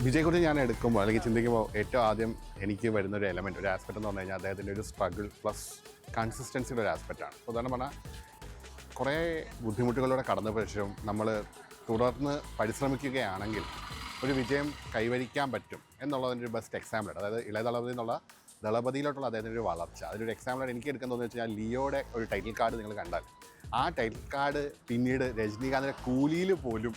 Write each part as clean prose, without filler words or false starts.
വിജയെക്കുറിച്ച് ഞാൻ എടുക്കുമ്പോൾ അല്ലെങ്കിൽ ചിന്തിക്കുമ്പോൾ ഏറ്റവും ആദ്യം എനിക്ക് വരുന്നൊരു എലമെൻറ്റ്, ഒരു ആസ്പെക്റ്റ് എന്ന് പറഞ്ഞു കഴിഞ്ഞാൽ അദ്ദേഹത്തിൻ്റെ ഒരു സ്ട്രഗിൾ പ്ലസ് കൺസിസ്റ്റൻസിയുടെ ഒരു ആസ്പെക്റ്റാണ്. ഉദാഹരണം പറഞ്ഞാൽ കുറേ ബുദ്ധിമുട്ടുകളിലൂടെ കടന്ന ശേഷം നമ്മൾ തുടർന്ന് പരിശ്രമിക്കുകയാണെങ്കിൽ ഒരു വിജയം കൈവരിക്കാൻ പറ്റും എന്നുള്ളതിൻ്റെ ഒരു ബെസ്റ്റ് എക്സാമ്പിളാണ്. അതായത് ഇളയ ദളപതി എന്നുള്ള ദളപതിയിലോട്ടുള്ള അദ്ദേഹത്തിൻ്റെ ഒരു വളർച്ച. അതിലൊരു എക്സാമ്പിളാണ് എനിക്ക് എടുക്കാൻ തോന്നുന്നു വെച്ചാൽ ലിയോയുടെ ഒരു ടൈറ്റിൽ കാർഡ് നിങ്ങൾ കണ്ടാൽ ആ ടൈറ്റിൽ കാർഡ് പിന്നീട് രജനീകാന്തിൻ്റെ കൂലിയിൽ പോലും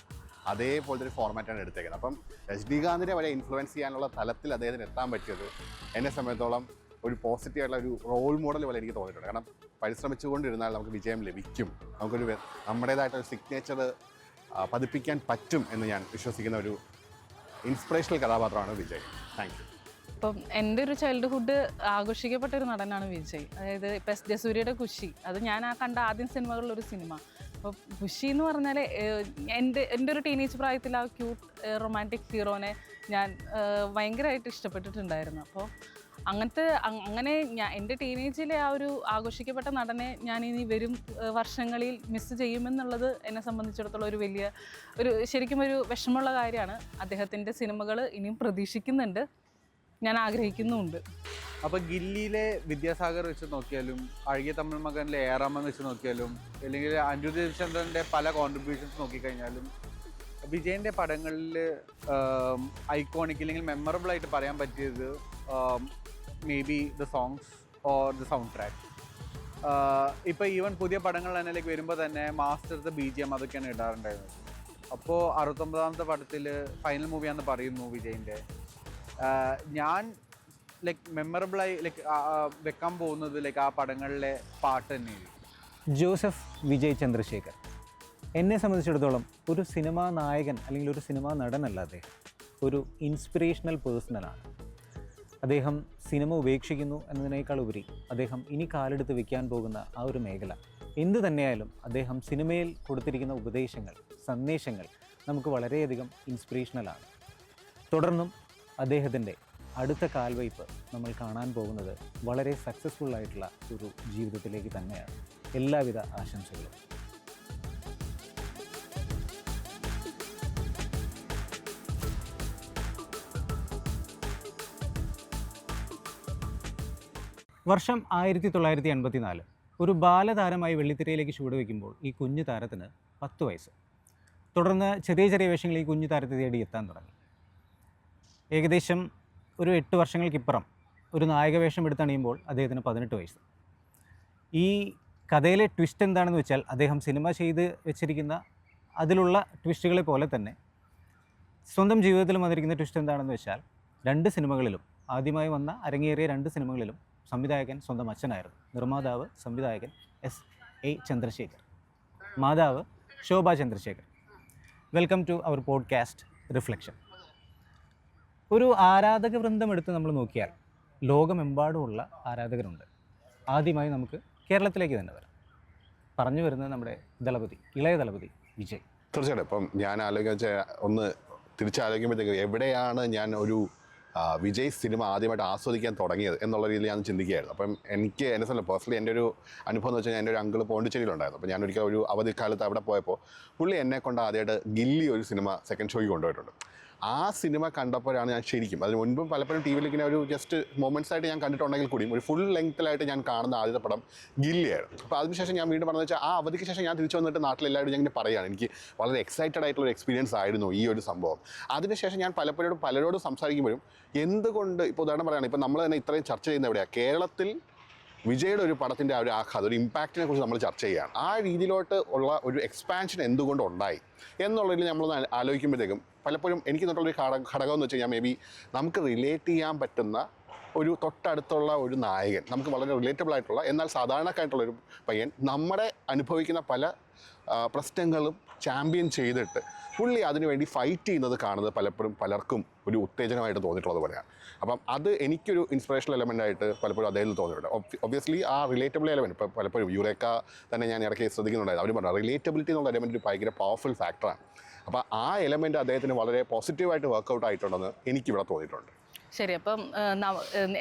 അതേപോലത്തെ ഒരു ഫോർമാറ്റാണ് എടുത്തേക്കുന്നത്. അപ്പം രജനീകാന്തിനെ വരെ ഇൻഫ്ലുവൻസ് ചെയ്യാനുള്ള തലത്തിൽ അദ്ദേഹത്തിന് എത്താൻ പറ്റിയത് എന്നെ സംബന്ധിച്ചോളം ഒരു പോസിറ്റീവായിട്ടുള്ള ഒരു റോൾ മോഡൽ പോലെ എനിക്ക് തോന്നിയിട്ടുണ്ട്. കാരണം പരിശ്രമിച്ചുകൊണ്ടിരുന്നാൽ നമുക്ക് വിജയം ലഭിക്കും, നമുക്കൊരു നമ്മുടേതായിട്ടൊരു സിഗ്നേച്ചർ പതിപ്പിക്കാൻ പറ്റും എന്ന് ഞാൻ വിശ്വസിക്കുന്ന ഒരു ഇൻസ്പിറേഷണൽ കഥാപാത്രമാണ് വിജയ്. Thank you. ഇപ്പം എൻ്റെ ഒരു ചൈൽഡ്ഹുഡ് ആഘോഷിക്കപ്പെട്ട ഒരു നടനാണ് വിജയ്. അതായത് ഇപ്പം എസ് ജസൂര്യയുടെ ഖുഷി, അത് ഞാൻ കണ്ട ആദ്യം സിനിമകളിലൊരു സിനിമ. അപ്പോൾ ഖുഷി എന്ന് പറഞ്ഞാൽ എൻ്റെ ഒരു ടീനേജ് പ്രായത്തിൽ ആ ക്യൂട്ട് റൊമാൻറ്റിക് ഹീറോനെ ഞാൻ ഭയങ്കരമായിട്ട് ഇഷ്ടപ്പെട്ടിട്ടുണ്ടായിരുന്നു. അപ്പോൾ അങ്ങനെ എൻ്റെ ടീനേജിലെ ആ ഒരു ആഘോഷിക്കപ്പെട്ട നടനെ ഞാൻ ഇനി വരും വർഷങ്ങളിൽ മിസ് ചെയ്യുമെന്നുള്ളത് എന്നെ സംബന്ധിച്ചിടത്തോളം ശരിക്കും ഒരു വിഷമമുള്ള കാര്യമാണ്. അദ്ദേഹത്തിൻ്റെ സിനിമകൾ ഇനിയും പ്രതീക്ഷിക്കുന്നുണ്ട്, ഞാൻ ആഗ്രഹിക്കുന്നുമുണ്ട്. അപ്പോൾ ഗില്ലിയിലെ വിദ്യാസാഗർ വെച്ച് നോക്കിയാലും അഴകിയ തമിഴ് മകനിലെ ഏറാമൻ വെച്ച് നോക്കിയാലും അല്ലെങ്കിൽ അനിരുദ്ധ രവിചന്ദ്രൻ്റെ പല കോൺട്രിബ്യൂഷൻസ് നോക്കിക്കഴിഞ്ഞാലും വിജയൻ്റെ പടങ്ങളിൽ ഐക്കോണിക് അല്ലെങ്കിൽ മെമ്മറബിൾ ആയിട്ട് പറയാൻ പറ്റിയത് may be the songs or the sound track. ഇപ്പോൾ ഈവൻ പുതിയ പടങ്ങൾ എന്നിലേക്ക് വരുമ്പോൾ തന്നെ മാസ്റ്റർ BGM അതൊക്കെയാണ് ഇടാറുണ്ടായിരുന്നത്. അപ്പോൾ 69ാമത്തെ പടത്തിൽ ഫൈനൽ മൂവിയാണെന്ന് പറയുന്നു വിജയൻ്റെ. ഞാൻ മെമ്മറബിളായി വെക്കാൻ പോകുന്നത് ആ പടങ്ങളിലെ പാട്ട് തന്നെയായിരിക്കും. ജോസഫ് വിജയ് ചന്ദ്രശേഖർ എന്നെ സംബന്ധിച്ചിടത്തോളം ഒരു സിനിമാ നായകൻ അല്ലെങ്കിൽ ഒരു സിനിമാ നടനല്ല, അദ്ദേഹം ഒരു ഇൻസ്പിറേഷണൽ പേഴ്സണലാണ്. അദ്ദേഹം സിനിമ ഉപേക്ഷിക്കുന്നു എന്നതിനേക്കാൾ ഉപരി അദ്ദേഹം ഇനി കാലെടുത്ത് വയ്ക്കാൻ പോകുന്ന ആ ഒരു മേഖല എന്തു തന്നെയായാലും അദ്ദേഹം സിനിമയിൽ കൊടുത്തിരിക്കുന്ന ഉപദേശങ്ങൾ, സന്ദേശങ്ങൾ നമുക്ക് വളരെയധികം ഇൻസ്പിറേഷണലാണ്. തുടർന്നും അദ്ദേഹത്തിൻ്റെ അടുത്ത കാൽവയ്പ് നമ്മൾ കാണാൻ പോകുന്നത് വളരെ സക്സസ്ഫുള്ളായിട്ടുള്ള ഒരു ജീവിതത്തിലേക്ക് തന്നെയാണ്. എല്ലാവിധ ആശംസകളും. വർഷം 1984. ഒരു ബാലതാരമായി വെള്ളിത്തിരയിലേക്ക് ചുവടുവെക്കുമ്പോൾ ഈ കുഞ്ഞു താരത്തിന് 10 വയസ്സ്. തുടർന്ന് ചെറിയ ചെറിയ വേഷങ്ങൾ ഈ കുഞ്ഞു താരത്തെ തേടി എത്താൻ തുടങ്ങി. ഏകദേശം ഒരു 8 വർഷങ്ങൾക്കിപ്പുറം ഒരു നായക വേഷം എടുത്തണിയുമ്പോൾ അദ്ദേഹത്തിന് 18 വയസ്സ്. ഈ കഥയിലെ ട്വിസ്റ്റ് എന്താണെന്ന് വെച്ചാൽ അദ്ദേഹം സിനിമ ചെയ്ത് വെച്ചിരിക്കുന്ന അതിലുള്ള ട്വിസ്റ്റുകളെ പോലെ തന്നെ സ്വന്തം ജീവിതത്തിലും വന്നിരിക്കുന്ന ട്വിസ്റ്റ് എന്താണെന്ന് വെച്ചാൽ 2 സിനിമകളിലും ആദ്യമായി വന്ന അരങ്ങേറിയ 2 സിനിമകളിലും സംവിധായകൻ സ്വന്തം അച്ഛനായിരുന്നു. നിർമ്മാതാവ് സംവിധായകൻ S.A. ചന്ദ്രശേഖർ, മാതാവ് Shobha Chandrasekhar. Welcome to our podcast reflection. ഒരു ആരാധക വൃന്ദം എടുത്ത് നമ്മൾ നോക്കിയാൽ ലോകമെമ്പാടുമുള്ള ആരാധകരുണ്ട്. ആദ്യമായി നമുക്ക് കേരളത്തിലേക്ക് തന്നെ വരാം. പറഞ്ഞു വരുന്നത് നമ്മുടെ ദളപതി, ഇളയ ദളപതി വിജയ്. തീർച്ചയായിട്ടും. ഇപ്പം ഞാൻ ഒന്ന് തിരിച്ചാലോചിക്കുമ്പോഴത്തേക്ക് എവിടെയാണ് ഞാൻ ഒരു വിജയ് സിനിമ ആദ്യമായിട്ട് ആസ്വദിക്കാൻ തുടങ്ങിയത് എന്നുള്ള രീതിയിൽ ഞാൻ ചിന്തിക്കുകയായിരുന്നു. അപ്പം എനിക്ക് എന്നെ സംബന്ധിച്ച് പേഴ്സണലി എൻ്റെ ഒരു അനുഭവം എന്ന് വെച്ചാൽ എൻ്റെ ഒരു അങ്കിൾ പോണ്ടിച്ചേരിയിലുണ്ടായിരുന്നു. അപ്പോൾ ഞാനൊരിക്കൽ ഒരു അവധിക്കാലത്ത് അവിടെ പോയപ്പോൾ പുള്ളി എന്നെ കൊണ്ട് ആദ്യമായിട്ട് ഗില്ലി ഒരു സിനിമ സെക്കൻഡ് ഷോയ്ക്ക് കൊണ്ടുപോയിട്ടുണ്ട്. ആ സിനിമ കണ്ടപ്പോഴാണ് ഞാൻ ശരിക്കും, അതിന് മുൻപും പലപ്പോഴും ടി വിയിൽ ഇങ്ങനെ ഒരു ജസ്റ്റ് മൊമെൻറ്റ്സ് ആയിട്ട് ഞാൻ കണ്ടിട്ടുണ്ടെങ്കിൽ കൂടിയും ഒരു ഫുൾ ലെങ്ത്തിലായിട്ട് ഞാൻ കാണുന്ന ആദ്യത്തെ പടം ഗില്ലിയായിരുന്നു. അപ്പോൾ അതിനുശേഷം ഞാൻ വീണ്ടും പറഞ്ഞതെന്ന് വെച്ചാൽ ആ അവധിക്ക് ശേഷം ഞാൻ തിരിച്ചു വന്നിട്ട് നാട്ടിലെല്ലാവരും ഞാൻ ഇങ്ങനെ പറയുകയാണ്, എനിക്ക് വളരെ എക്സൈറ്റഡ് ആയിട്ടുള്ള ഒരു എക്സ്പീരിയൻസ് ആയിരുന്നു ഈ ഒരു സംഭവം. അതിനുശേഷം ഞാൻ പലരോടും സംസാരിക്കുമ്പോഴും എന്തുകൊണ്ട്, ഇപ്പോൾ ഉദാഹരണം പറയുകയാണ്, ഇപ്പോൾ നമ്മൾ തന്നെ ഇത്രയും ചർച്ച ചെയ്യുന്ന എവിടെയാണ്, കേരളത്തിൽ വിജയുടെ ഒരു പടത്തിൻ്റെ ആ ഒരു ആഘാതം, ഒരു ഇമ്പാക്റ്റിനെ കുറിച്ച് നമ്മൾ ചർച്ച ചെയ്യുകയാണ്. ആ രീതിയിലോട്ട് ഉള്ള ഒരു എക്സ്പാൻഷൻ എന്തുകൊണ്ടുണ്ടായി എന്നുള്ളതിൽ നമ്മളൊന്ന് ആലോചിക്കുമ്പോഴത്തേക്കും പലപ്പോഴും എനിക്ക് തൊട്ടുള്ളൊരു ഘടകം എന്ന് വെച്ച് കഴിഞ്ഞാൽ മേ ബി നമുക്ക് റിലേറ്റ് ചെയ്യാൻ പറ്റുന്ന ഒരു തൊട്ടടുത്തുള്ള ഒരു നായകൻ, നമുക്ക് വളരെ റിലേറ്റബിൾ ആയിട്ടുള്ള എന്നാൽ സാധാരണക്കായിട്ടുള്ളൊരു പയ്യൻ നമ്മുടെ അനുഭവിക്കുന്ന പല പ്രശ്നങ്ങളും ചാമ്പ്യൻ ചെയ്തിട്ട് പുള്ളി അതിനുവേണ്ടി ഫൈറ്റ് ചെയ്യുന്നത് കാണുന്നത് പലപ്പോഴും പലർക്കും ഒരു ഉത്തേജനമായിട്ട് തോന്നിയിട്ടുള്ളത് പോലെയാണ്. അപ്പം അത് എനിക്കൊരു ഇൻസ്പിറേഷണൽ എലമെൻ്റായിട്ട് പലപ്പോഴും അദ്ദേഹത്തിൽ തോന്നിയിട്ടുണ്ട്. ഒബ്വിയസ്ലി ആ റിലേറ്റബിൾ എലമെൻറ്റ് ഇപ്പോൾ പലപ്പോഴും യുറേക്ക തന്നെ ഞാൻ ഇടയ്ക്ക് ശ്രദ്ധിക്കുന്നുണ്ടായിരുന്നു. അവർ പറഞ്ഞു റിലേറ്റബിലിറ്റി എന്നുള്ള എലമെൻറ്റ് ഒരു ഭയങ്കര പവർഫുൾ ഫാക്ടറാണ്. അപ്പോൾ ആ എലമെൻറ്റ് അദ്ദേഹത്തിന് വളരെ പോസിറ്റീവായിട്ട് വർക്കൗട്ട് ആയിട്ടുണ്ടെന്ന് എനിക്കിവിടെ തോന്നിയിട്ടുണ്ട്. ശരി. അപ്പം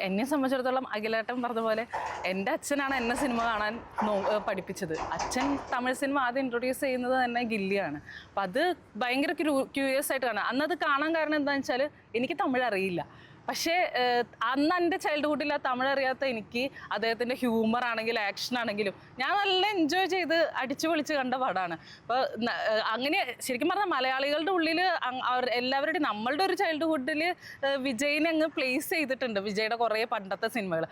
എന്നെ സംബന്ധിച്ചിടത്തോളം അഖിലേട്ടൻ പറഞ്ഞ പോലെ എൻ്റെ അച്ഛനാണ് എന്നെ സിനിമ കാണാൻ പഠിപ്പിച്ചത്. അച്ഛൻ തമിഴ് സിനിമ ആദ്യം ഇൻട്രൊഡ്യൂസ് ചെയ്യുന്നത് തന്നെ ഗില്ലിയാണ്. അപ്പം അത് ഭയങ്കര ക്യൂരിയസ് ആയിട്ട് കാണാം. അന്നത് കാണാൻ കാരണം എന്താണെന്ന് വെച്ചാൽ എനിക്ക് തമിഴ് അറിയില്ല. പക്ഷേ അന്ന് എൻ്റെ ചൈൽഡ്ഹുഡിൽ ആ തമിഴ് അറിയാത്ത എനിക്ക് അദ്ദേഹത്തിൻ്റെ ഹ്യൂമർ ആണെങ്കിലും ആക്ഷൻ ആണെങ്കിലും ഞാൻ നല്ല എൻജോയ് ചെയ്ത് അടിച്ചു പൊളിച്ച് കണ്ട പടമാണ്. അപ്പോൾ അങ്ങനെ ശരിക്കും പറഞ്ഞാൽ മലയാളികളുടെ ഉള്ളിൽ എല്ലാവരുടെയും നമ്മളുടെ ഒരു ചൈൽഡ്ഹുഡിൽ വിജയിനെ അങ്ങ് പ്ലേസ് ചെയ്തിട്ടുണ്ട്. വിജയുടെ കുറേ പണ്ടത്തെ സിനിമകൾ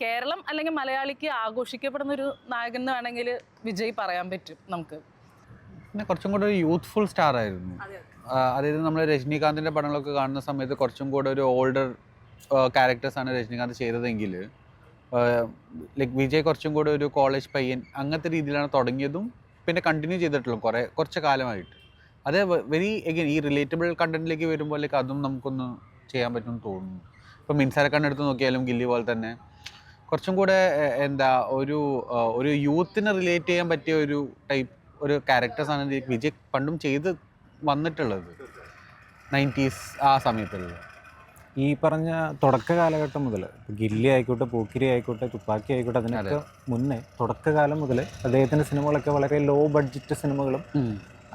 കേരളം അല്ലെങ്കിൽ മലയാളിക്ക് ആഘോഷിക്കപ്പെടുന്ന ഒരു നായകൻ എന്ന് വേണമെങ്കിൽ വിജയ് പറയാൻ പറ്റും നമുക്ക്. പിന്നെ കുറച്ചും കൂടെ ഒരു യൂത്ത്ഫുൾ സ്റ്റാർ ആയിരുന്നു. അതായത് നമ്മൾ രജനീകാന്തിൻ്റെ പടങ്ങളൊക്കെ കാണുന്ന സമയത്ത് കുറച്ചും കൂടെ ഒരു ഓൾഡർ ക്യാരക്ടേഴ്സാണ് രജനീകാന്ത് ചെയ്തതെങ്കിൽ ലൈക്ക് വിജയ് കുറച്ചും കൂടെ ഒരു കോളേജ് പയ്യൻ അങ്ങനത്തെ രീതിയിലാണ് തുടങ്ങിയതും പിന്നെ കണ്ടിന്യൂ ചെയ്തിട്ടുള്ളൂ കുറച്ച് കാലമായിട്ട്. അത് എഗെയിൻ ഈ റിലേറ്റബിൾ കണ്ടന്റിലേക്ക് വരുമ്പോഴേക്ക് അതും നമുക്കൊന്ന് ചെയ്യാൻ പറ്റുമെന്ന് തോന്നുന്നു. ഇപ്പം മിൻസാരക്കണ്ണ് എടുത്ത് നോക്കിയാലും ഗില്ലി പോലെ തന്നെ കുറച്ചും കൂടെ ഒരു യൂത്തിനെ റിലേറ്റ് ചെയ്യാൻ പറ്റിയ ഒരു ക്യാരക്ടേഴ്സാണ് വിജയ് പണ്ടും ചെയ്ത് വന്നിട്ടുള്ളത് 90s ആ സമയത്തുള്ളത്. ഈ പറഞ്ഞ തുടക്ക കാലഘട്ടം മുതൽ ഗില്ലി ആയിക്കോട്ടെ, പോക്കിരി ആയിക്കോട്ടെ, തുപ്പാക്കി ആയിക്കോട്ടെ, അതിനൊക്കെ മുന്നേ തുടക്കകാലം മുതൽ അദ്ദേഹത്തിൻ്റെ സിനിമകളൊക്കെ വളരെ ലോ ബഡ്ജറ്റ് സിനിമകളും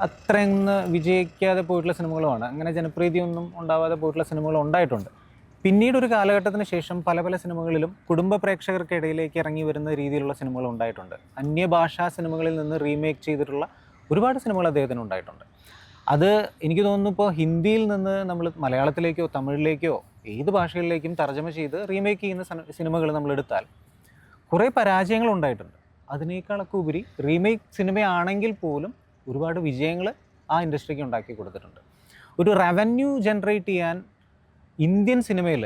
അത്രയൊന്ന് വിജയിക്കാതെ പോയിട്ടുള്ള സിനിമകളുമാണ്. അങ്ങനെ ജനപ്രീതിയൊന്നും ഉണ്ടാവാതെ പോയിട്ടുള്ള സിനിമകൾ ഉണ്ടായിട്ടുണ്ട്. പിന്നീട് ഒരു കാലഘട്ടത്തിന് ശേഷം പല പല സിനിമകളിലും കുടുംബ പ്രേക്ഷകർക്കിടയിലേക്ക് ഇറങ്ങി വരുന്ന രീതിയിലുള്ള സിനിമകൾ ഉണ്ടായിട്ടുണ്ട്. അന്യഭാഷാ സിനിമകളിൽ നിന്ന് റീമേക്ക് ചെയ്തിട്ടുള്ള ഒരുപാട് സിനിമകൾ അദ്ദേഹത്തിന് ഉണ്ടായിട്ടുണ്ട്. അത് എനിക്ക് തോന്നുന്നു ഇപ്പോൾ ഹിന്ദിയിൽ നിന്ന് നമ്മൾ മലയാളത്തിലേക്കോ തമിഴിലേക്കോ ഏത് ഭാഷകളിലേക്കും തർജ്ജമ ചെയ്ത് റീമേക്ക് ചെയ്യുന്ന സിനിമകൾ നമ്മളെടുത്താൽ കുറേ പരാജയങ്ങൾ ഉണ്ടായിട്ടുണ്ട്. അതിനേക്കാളൊക്കെ ഉപരി റീമേക്ക് സിനിമയാണെങ്കിൽ പോലും ഒരുപാട് വിജയങ്ങൾ ആ ഇൻഡസ്ട്രിക്ക് ഉണ്ടാക്കി കൊടുത്തിട്ടുണ്ട്. ഒരു റവന്യൂ ജനറേറ്റ് ചെയ്യാൻ ഇന്ത്യൻ സിനിമയിൽ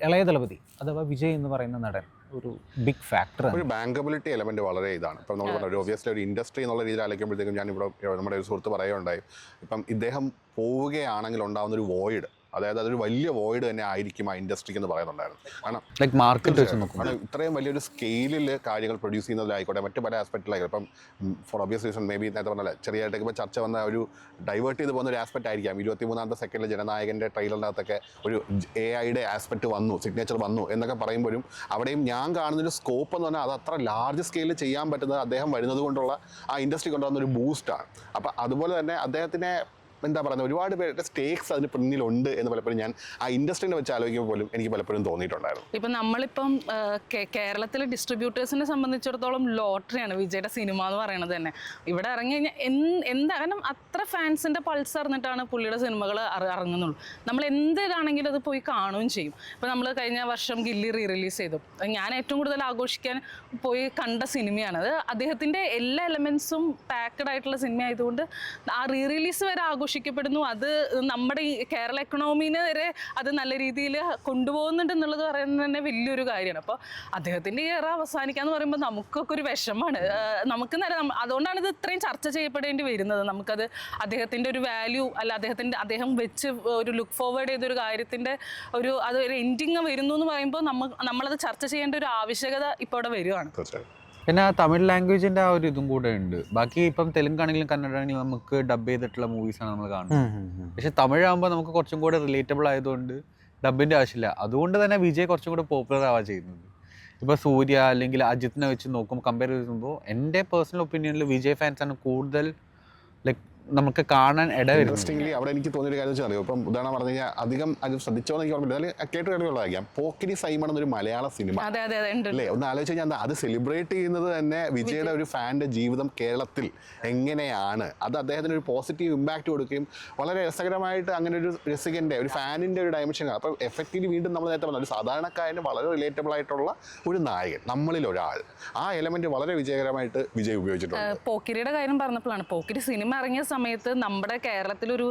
ഇളയ ദളപതി അഥവാ വിജയ് എന്ന് പറയുന്ന നടൻ ഒരു ബിഗ് ഫാക്ടർ. ഒരു ബാങ്കബിലിറ്റി എലമെന്റ് വളരെ ഇതാണ്. ഇപ്പം നമ്മൾ പറഞ്ഞു ഒബ്വിയസ്ലി ഒരു ഇൻഡസ്ട്രി എന്നുള്ള രീതിയിൽ ആലോചിക്കുമ്പോഴത്തേക്കും ഞാനിവിടെ നമ്മുടെ ഒരു സുഹൃത്ത് പറയുകയുണ്ടായി, ഇപ്പം ഇദ്ദേഹം പോവുകയാണെങ്കിൽ ഉണ്ടാകുന്ന ഒരു വോയിഡ്, അതായത് അതൊരു വലിയ വോയിഡ് തന്നെ ആയിരിക്കും ആ ഇൻഡസ്ട്രിക്ക് എന്ന് പറയുന്നുണ്ടായിരുന്നു. കാരണം ലൈക്ക് മാർക്കറ്റ് വെച്ച് നോക്കും, ഇത്രയും വലിയൊരു സ്കെയിലിൽ കാര്യങ്ങൾ പ്രൊഡ്യൂസ് ചെയ്യുന്നതിലായിക്കോട്ടെ മറ്റു പല ആസ്പെക്റ്റിലായിക്കോട്ടെ. ഇപ്പം for obvious reason may be നേരത്തെ പറഞ്ഞാൽ ചെറിയായിട്ടൊക്കെ ഇപ്പോൾ ചർച്ച വന്ന ഒരു ഡൈവേർട്ട് ചെയ്ത് പോകുന്ന ഒരു ആസ്പെക്റ്റ് ആയിരിക്കാം. 23-ാമത്തെ സെക്കൻഡിൽ ജനനായകൻ്റെ ട്രെയിലറിനകത്തൊക്കെ ഒരു AI-യുടെ ആസ്പെക്റ്റ് വന്നു, സിഗ്നേച്ചർ വന്നു എന്നൊക്കെ പറയുമ്പോഴും അവിടെയും ഞാൻ കാണുന്നൊരു സ്കോപ്പ് എന്ന് പറഞ്ഞാൽ അത് അത്ര ലാർജ് സ്കെയിലിൽ ചെയ്യാൻ പറ്റുന്നത് അദ്ദേഹം വരുന്നത് കൊണ്ടുള്ള ആ ഇൻഡസ്ട്രി കൊണ്ടുവന്ന ഒരു ബൂസ്റ്റാണ്. അപ്പം അതുപോലെ തന്നെ അദ്ദേഹത്തിനെ എന്താ പറയുന്നത് ഒരുപാട് പേരുടെ സ്റ്റേക്സ് അതിന് പിന്നിലുണ്ട് എന്ന് പലപ്പോഴും ഞാൻ ആ ഇൻഡസ്ട്രീനെ വെച്ച് ആലോചിക്കുമ്പോൾ പോലും എനിക്ക് പലപ്പോഴും തോന്നിയിട്ടുണ്ടായിരുന്നു. ഇപ്പം നമ്മളിപ്പം കേരളത്തിലെ ഡിസ്ട്രിബ്യൂട്ടേഴ്സിനെ സംബന്ധിച്ചിടത്തോളം ലോട്ടറിയാണ് വിജയുടെ സിനിമ എന്ന് പറയുന്നത് തന്നെ. ഇവിടെ ഇറങ്ങി കഴിഞ്ഞാൽ എന്താ കാരണം അത്ര ഫാൻസിൻ്റെ പൾസ് അറിഞ്ഞിട്ടാണ് പുള്ളിയുടെ സിനിമകൾ ഇറങ്ങുന്നുള്ളൂ. നമ്മൾ എന്തിനാണെങ്കിലും അത് പോയി കാണുകയും ചെയ്യും. ഇപ്പം നമ്മൾ കഴിഞ്ഞ വർഷം ഗില്ലി റിലീസ് ചെയ്തു. ഞാൻ ഏറ്റവും കൂടുതൽ ആഘോഷിക്കാൻ പോയി കണ്ട സിനിമയാണത്. അദ്ദേഹത്തിൻ്റെ എല്ലാ എലമെൻസും പാക്ക്ഡ് ആയിട്ടുള്ള സിനിമ ആയതുകൊണ്ട് ആ റിലീസ് വരെ ആഘോഷിക്കപ്പെടുന്നു. അത് നമ്മുടെ ഈ കേരള എക്കണോമീനെ വരെ അത് നല്ല രീതിയിൽ കൊണ്ടുപോകുന്നുണ്ട് എന്നുള്ളത് പറയുന്നത് തന്നെ വലിയൊരു കാര്യമാണ്. അപ്പോൾ അദ്ദേഹത്തിൻ്റെ ഈ ഏറ അവസാനിക്കാന്ന് പറയുമ്പോൾ നമുക്കൊക്കെ ഒരു വിഷമമാണ്. നമുക്ക് അതുകൊണ്ടാണ് ഇത് ഇത്രയും ചർച്ച ചെയ്യപ്പെടേണ്ടി വരുന്നത്. നമുക്കത് അദ്ദേഹത്തിൻ്റെ ഒരു വാല്യൂ അല്ല അദ്ദേഹം വെച്ച് ഒരു ലുക്ക് ഫോർവേഡ് ചെയ്തൊരു കാര്യത്തിൻ്റെ അതൊരു എൻഡിങ് വരുന്നു എന്ന് പറയുമ്പോൾ നമ്മളത് ചർച്ച ചെയ്യേണ്ട ഒരു ആവശ്യകത ഇപ്പോൾ അവിടെ വരികയാണ്. പിന്നെ തമിഴ് ലാംഗ്വേജിൻ്റെ ആ ഒരു ഇതും കൂടെ ഉണ്ട്. ബാക്കി ഇപ്പം തെലുങ്കാണെങ്കിലും കന്നഡയാണെങ്കിലും നമുക്ക് ഡബ് ചെയ്തിട്ടുള്ള മൂവീസാണ് നമ്മൾ കാണുന്നത്. പക്ഷെ തമിഴാകുമ്പോൾ നമുക്ക് കുറച്ചും കൂടെ റിലേറ്റബിൾ ആയതുകൊണ്ട് ഡബിൻ്റെ ആവശ്യമില്ല. അതുകൊണ്ട് തന്നെ വിജയ് കുറച്ചും കൂടെ പോപ്പുലർ ആവാൻ ചെയ്യുന്നത്. ഇപ്പോൾ സൂര്യ അല്ലെങ്കിൽ അജിത്തിനെ വെച്ച് നോക്കുമ്പോൾ കമ്പയർ ചെയ്യുമ്പോൾ എൻ്റെ പേഴ്സണൽ ഒപ്പീനിയനിൽ വിജയ് ഫാൻസാണ് കൂടുതൽ ലൈക്ക് നമുക്ക് കാണാൻ ഇൻട്രസ്റ്റിംഗ്ലി അവിടെ എനിക്ക് തോന്നിയൊരു കാര്യം വെച്ചാൽ അറിയാം. ഇപ്പം ഉദാഹരണം പറഞ്ഞു കഴിഞ്ഞാൽ അധികം അത് ശ്രദ്ധിച്ചോ എന്ന് എനിക്ക് ഓർമ്മയില്ല, അല്ലെങ്കിൽ കേട്ട് കേട്ടുള്ളതായിരിക്കാം. പോക്കിരി സൈമൺ എന്നൊരു മലയാള സിനിമ അല്ലേ, ഒന്ന് ആലോചിച്ച് കഴിഞ്ഞാൽ അത് സെലിബ്രേറ്റ് ചെയ്യുന്നത് തന്നെ വിജയുടെ ഒരു ഫാൻ്റെ ജീവിതം കേരളത്തിൽ എങ്ങനെയാണ്, അത് അദ്ദേഹത്തിന് ഒരു പോസിറ്റീവ് ഇമ്പാക്റ്റ് കൊടുക്കുകയും വളരെ രസകരമായിട്ട് അങ്ങനെ ഒരു രസികൻ്റെ ഒരു ഫാനിൻ്റെ ഒരു ഡയമെൻഷൻ. അപ്പോൾ എഫക്റ്റീവ് വീണ്ടും നമ്മൾ നേരത്തെ പറഞ്ഞ ഒരു സാധാരണക്കാരന് വളരെ റിലേറ്റബിൾ ആയിട്ടുള്ള ഒരു നായകൻ, നമ്മളിൽ ഒരാൾ, ആ എലമെന്റ് വളരെ വിജയകരമായിട്ട് വിജയ് ഉപയോഗിച്ചിട്ടുണ്ട്. പോക്കിരിയുടെ കാര്യം പറഞ്ഞപ്പോഴാണ്, പോക്കിരി സിനിമ ഇറങ്ങിയ സമയത്ത് നമ്മുടെ കേരളത്തിലൊരു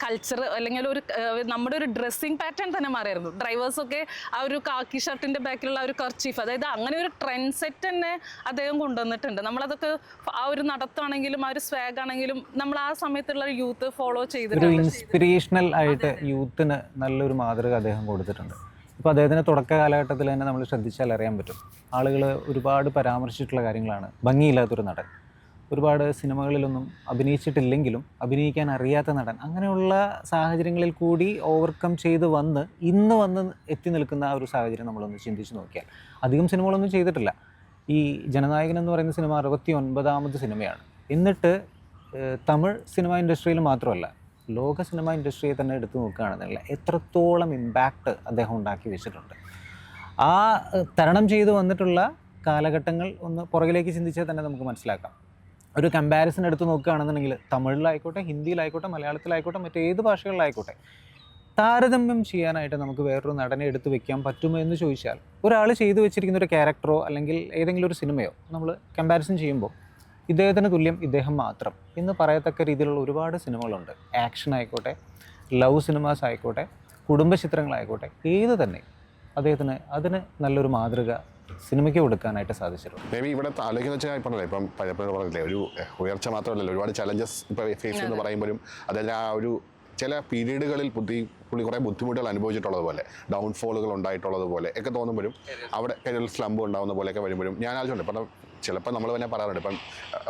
കൾച്ചർ അല്ലെങ്കിൽ നമ്മുടെ ഒരു ഡ്രസ്സിങ് പാറ്റേൺ തന്നെ മാറിയായിരുന്നു. ഡ്രൈവേഴ്സൊക്കെ ആ ഒരു കാക്കി ഷർട്ടിൻ്റെ ബാക്കിലുള്ള ഒരു കർച്ചീഫ്, അതായത് അങ്ങനെ ഒരു ട്രെൻഡ് സെറ്റ് തന്നെ അദ്ദേഹം കൊണ്ടുവന്നിട്ടുണ്ട്. നമ്മളതൊക്കെ ആ ഒരു നടത്താണെങ്കിലും ആ ഒരു സ്വാഗ് ആണെങ്കിലും നമ്മൾ ആ സമയത്തുള്ള യൂത്ത് ഫോളോ ചെയ്തിട്ടുണ്ട്. ഇൻസ്പിറേഷണൽ ആയിട്ട് യൂത്തിന് നല്ലൊരു മാതൃക അദ്ദേഹം കൊടുത്തിട്ടുണ്ട്. ഇപ്പോൾ അദ്ദേഹത്തിൻ്റെ തുടക്ക കാലഘട്ടത്തിൽ തന്നെ നമ്മൾ ശ്രദ്ധിച്ചാൽ അറിയാൻ പറ്റും, ആളുകൾ ഒരുപാട് പരാമർശിച്ചിട്ടുള്ള കാര്യങ്ങളാണ് ഭംഗിയില്ലാത്തൊരു നടൻ, ഒരുപാട് സിനിമകളിലൊന്നും അഭിനയിച്ചിട്ടില്ലെങ്കിലും അഭിനയിക്കാൻ അറിയാത്ത നടൻ, അങ്ങനെയുള്ള സാഹചര്യങ്ങളിൽ കൂടി ഓവർകം ചെയ്ത് ഇന്ന് എത്തി നിൽക്കുന്ന ആ ഒരു സാഹചര്യം നമ്മളൊന്ന് ചിന്തിച്ച് നോക്കിയാൽ, അധികം സിനിമകളൊന്നും ചെയ്തിട്ടില്ല. ഈ ജനനായകൻ എന്ന് പറയുന്ന സിനിമ 69ാമത് സിനിമയാണ്. എന്നിട്ട് തമിഴ് സിനിമ ഇൻഡസ്ട്രിയിൽ മാത്രമല്ല, ലോക സിനിമ ഇൻഡസ്ട്രിയെ തന്നെ എടുത്തു നോക്കുകയാണെന്നുള്ള എത്രത്തോളം ഇമ്പാക്റ്റ് അദ്ദേഹം ഉണ്ടാക്കി വെച്ചിട്ടുണ്ട്. ആ തരണം ചെയ്തു വന്നിട്ടുള്ള കാലഘട്ടങ്ങൾ ഒന്ന് പുറകിലേക്ക് ചിന്തിച്ചാൽ തന്നെ നമുക്ക് മനസ്സിലാക്കാം. ഒരു കമ്പാരിസൺ എടുത്ത് നോക്കുകയാണെന്നുണ്ടെങ്കിൽ തമിഴിലായിക്കോട്ടെ, ഹിന്ദിയിലായിക്കോട്ടെ, മലയാളത്തിലായിക്കോട്ടെ, മറ്റേത് ഭാഷകളിലായിക്കോട്ടെ, താരതമ്യം ചെയ്യാനായിട്ട് നമുക്ക് വേറൊരു നടനെ എടുത്ത് വെക്കാൻ പറ്റുമോ എന്ന് ചോദിച്ചാൽ, ഒരാൾ ചെയ്തു വെച്ചിരിക്കുന്ന ഒരു ക്യാരക്ടറോ അല്ലെങ്കിൽ ഏതെങ്കിലും ഒരു സിനിമയോ നമ്മൾ കമ്പാരിസൺ ചെയ്യുമ്പോൾ ഇദ്ദേഹത്തിന് തുല്യം ഇദ്ദേഹം മാത്രം എന്ന് പറയത്തക്ക രീതിയിലുള്ള ഒരുപാട് സിനിമകളുണ്ട്. ആക്ഷൻ ആയിക്കോട്ടെ, ലവ് സിനിമാസ് ആയിക്കോട്ടെ, കുടുംബ ചിത്രങ്ങളായിക്കോട്ടെ, ഏത് തന്നെ അദ്ദേഹത്തിന് അതിന് നല്ലൊരു മാതൃക സിനിമയ്ക്ക് കൊടുക്കാനായിട്ട് സാധിച്ചിട്ടുണ്ട്. മേ ബി ഇവിടെ ആലോചിക്കുന്ന വെച്ചാൽ ഇപ്പം പലപ്പോഴും പറഞ്ഞില്ലേ, ഒരു ഉയർച്ച മാത്രമല്ലല്ലോ, ഒരുപാട് ചലഞ്ചസ് ഇപ്പോൾ ഫേസ് ചെയ്യുന്ന പറയുമ്പോഴും അതായത് ആ ഒരു ചില പീരീഡുകളിൽ പുള്ളി കുറേ ബുദ്ധിമുട്ടുകൾ അനുഭവിച്ചിട്ടുള്ളത് പോലെ, ഡൗൺഫോളുകൾ ഉണ്ടായിട്ടുള്ളത് പോലെ ഒക്കെ തോന്നുമ്പോഴും, അവിടെ കരിയർ സ്ലംബ് ഉണ്ടാകുന്ന പോലെയൊക്കെ വരുമ്പോഴും ഞാൻ ആലോചിച്ചിട്ടുണ്ട്. ഇപ്പം ചിലപ്പോൾ നമ്മൾ തന്നെ പറയാറുണ്ട്, ഇപ്പം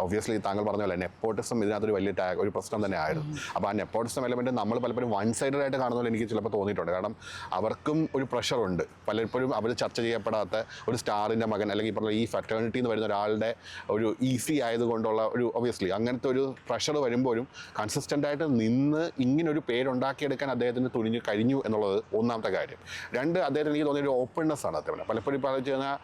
ഒബ്വിയസ്ലി താങ്കൾ പറഞ്ഞ പോലെ നെപ്പോട്ടിസം ഇതിനകത്തൊരു വലിയ ഒരു പ്രശ്നം തന്നെ ആയിരുന്നു. അപ്പോൾ ആ നെപ്പോട്ടിസം എലമെൻറ്റ് നമ്മൾ പലപ്പോഴും വൺ സൈഡഡ് ആയിട്ട് കാണുന്ന പോലെ എനിക്ക് ചിലപ്പോൾ തോന്നിയിട്ടുണ്ട്. കാരണം അവർക്കും ഒരു പ്രഷറുണ്ട്, പലപ്പോഴും അവർ ചർച്ച ചെയ്യപ്പെടാത്ത ഒരു സ്റ്റാറിൻ്റെ മകൻ അല്ലെങ്കിൽ പറഞ്ഞ ഈ ഫെറ്റേണിറ്റി എന്ന് വരുന്ന ഒരാളുടെ ഒരു ഈസി ആയതുകൊണ്ടുള്ള ഒരു ഒബ്വിയസ്ലി അങ്ങനത്തെ ഒരു പ്രഷർ വരുമ്പോഴും കൺസിസ്റ്റൻ്റായിട്ട് നിന്ന് ഇങ്ങനൊരു പേരുണ്ടാക്കിയെടുക്കാൻ അദ്ദേഹത്തിന് തുനിഞ്ഞു കഴിഞ്ഞു എന്നുള്ളത് ഒന്നാമത്തെ കാര്യം. രണ്ട്, അദ്ദേഹത്തിന് എനിക്ക് തോന്നിയൊരു ഓപ്പൺനെസ് ആണ് അദ്ദേഹം. പലപ്പോഴും ഇപ്പോൾ വെച്ച് കഴിഞ്ഞാൽ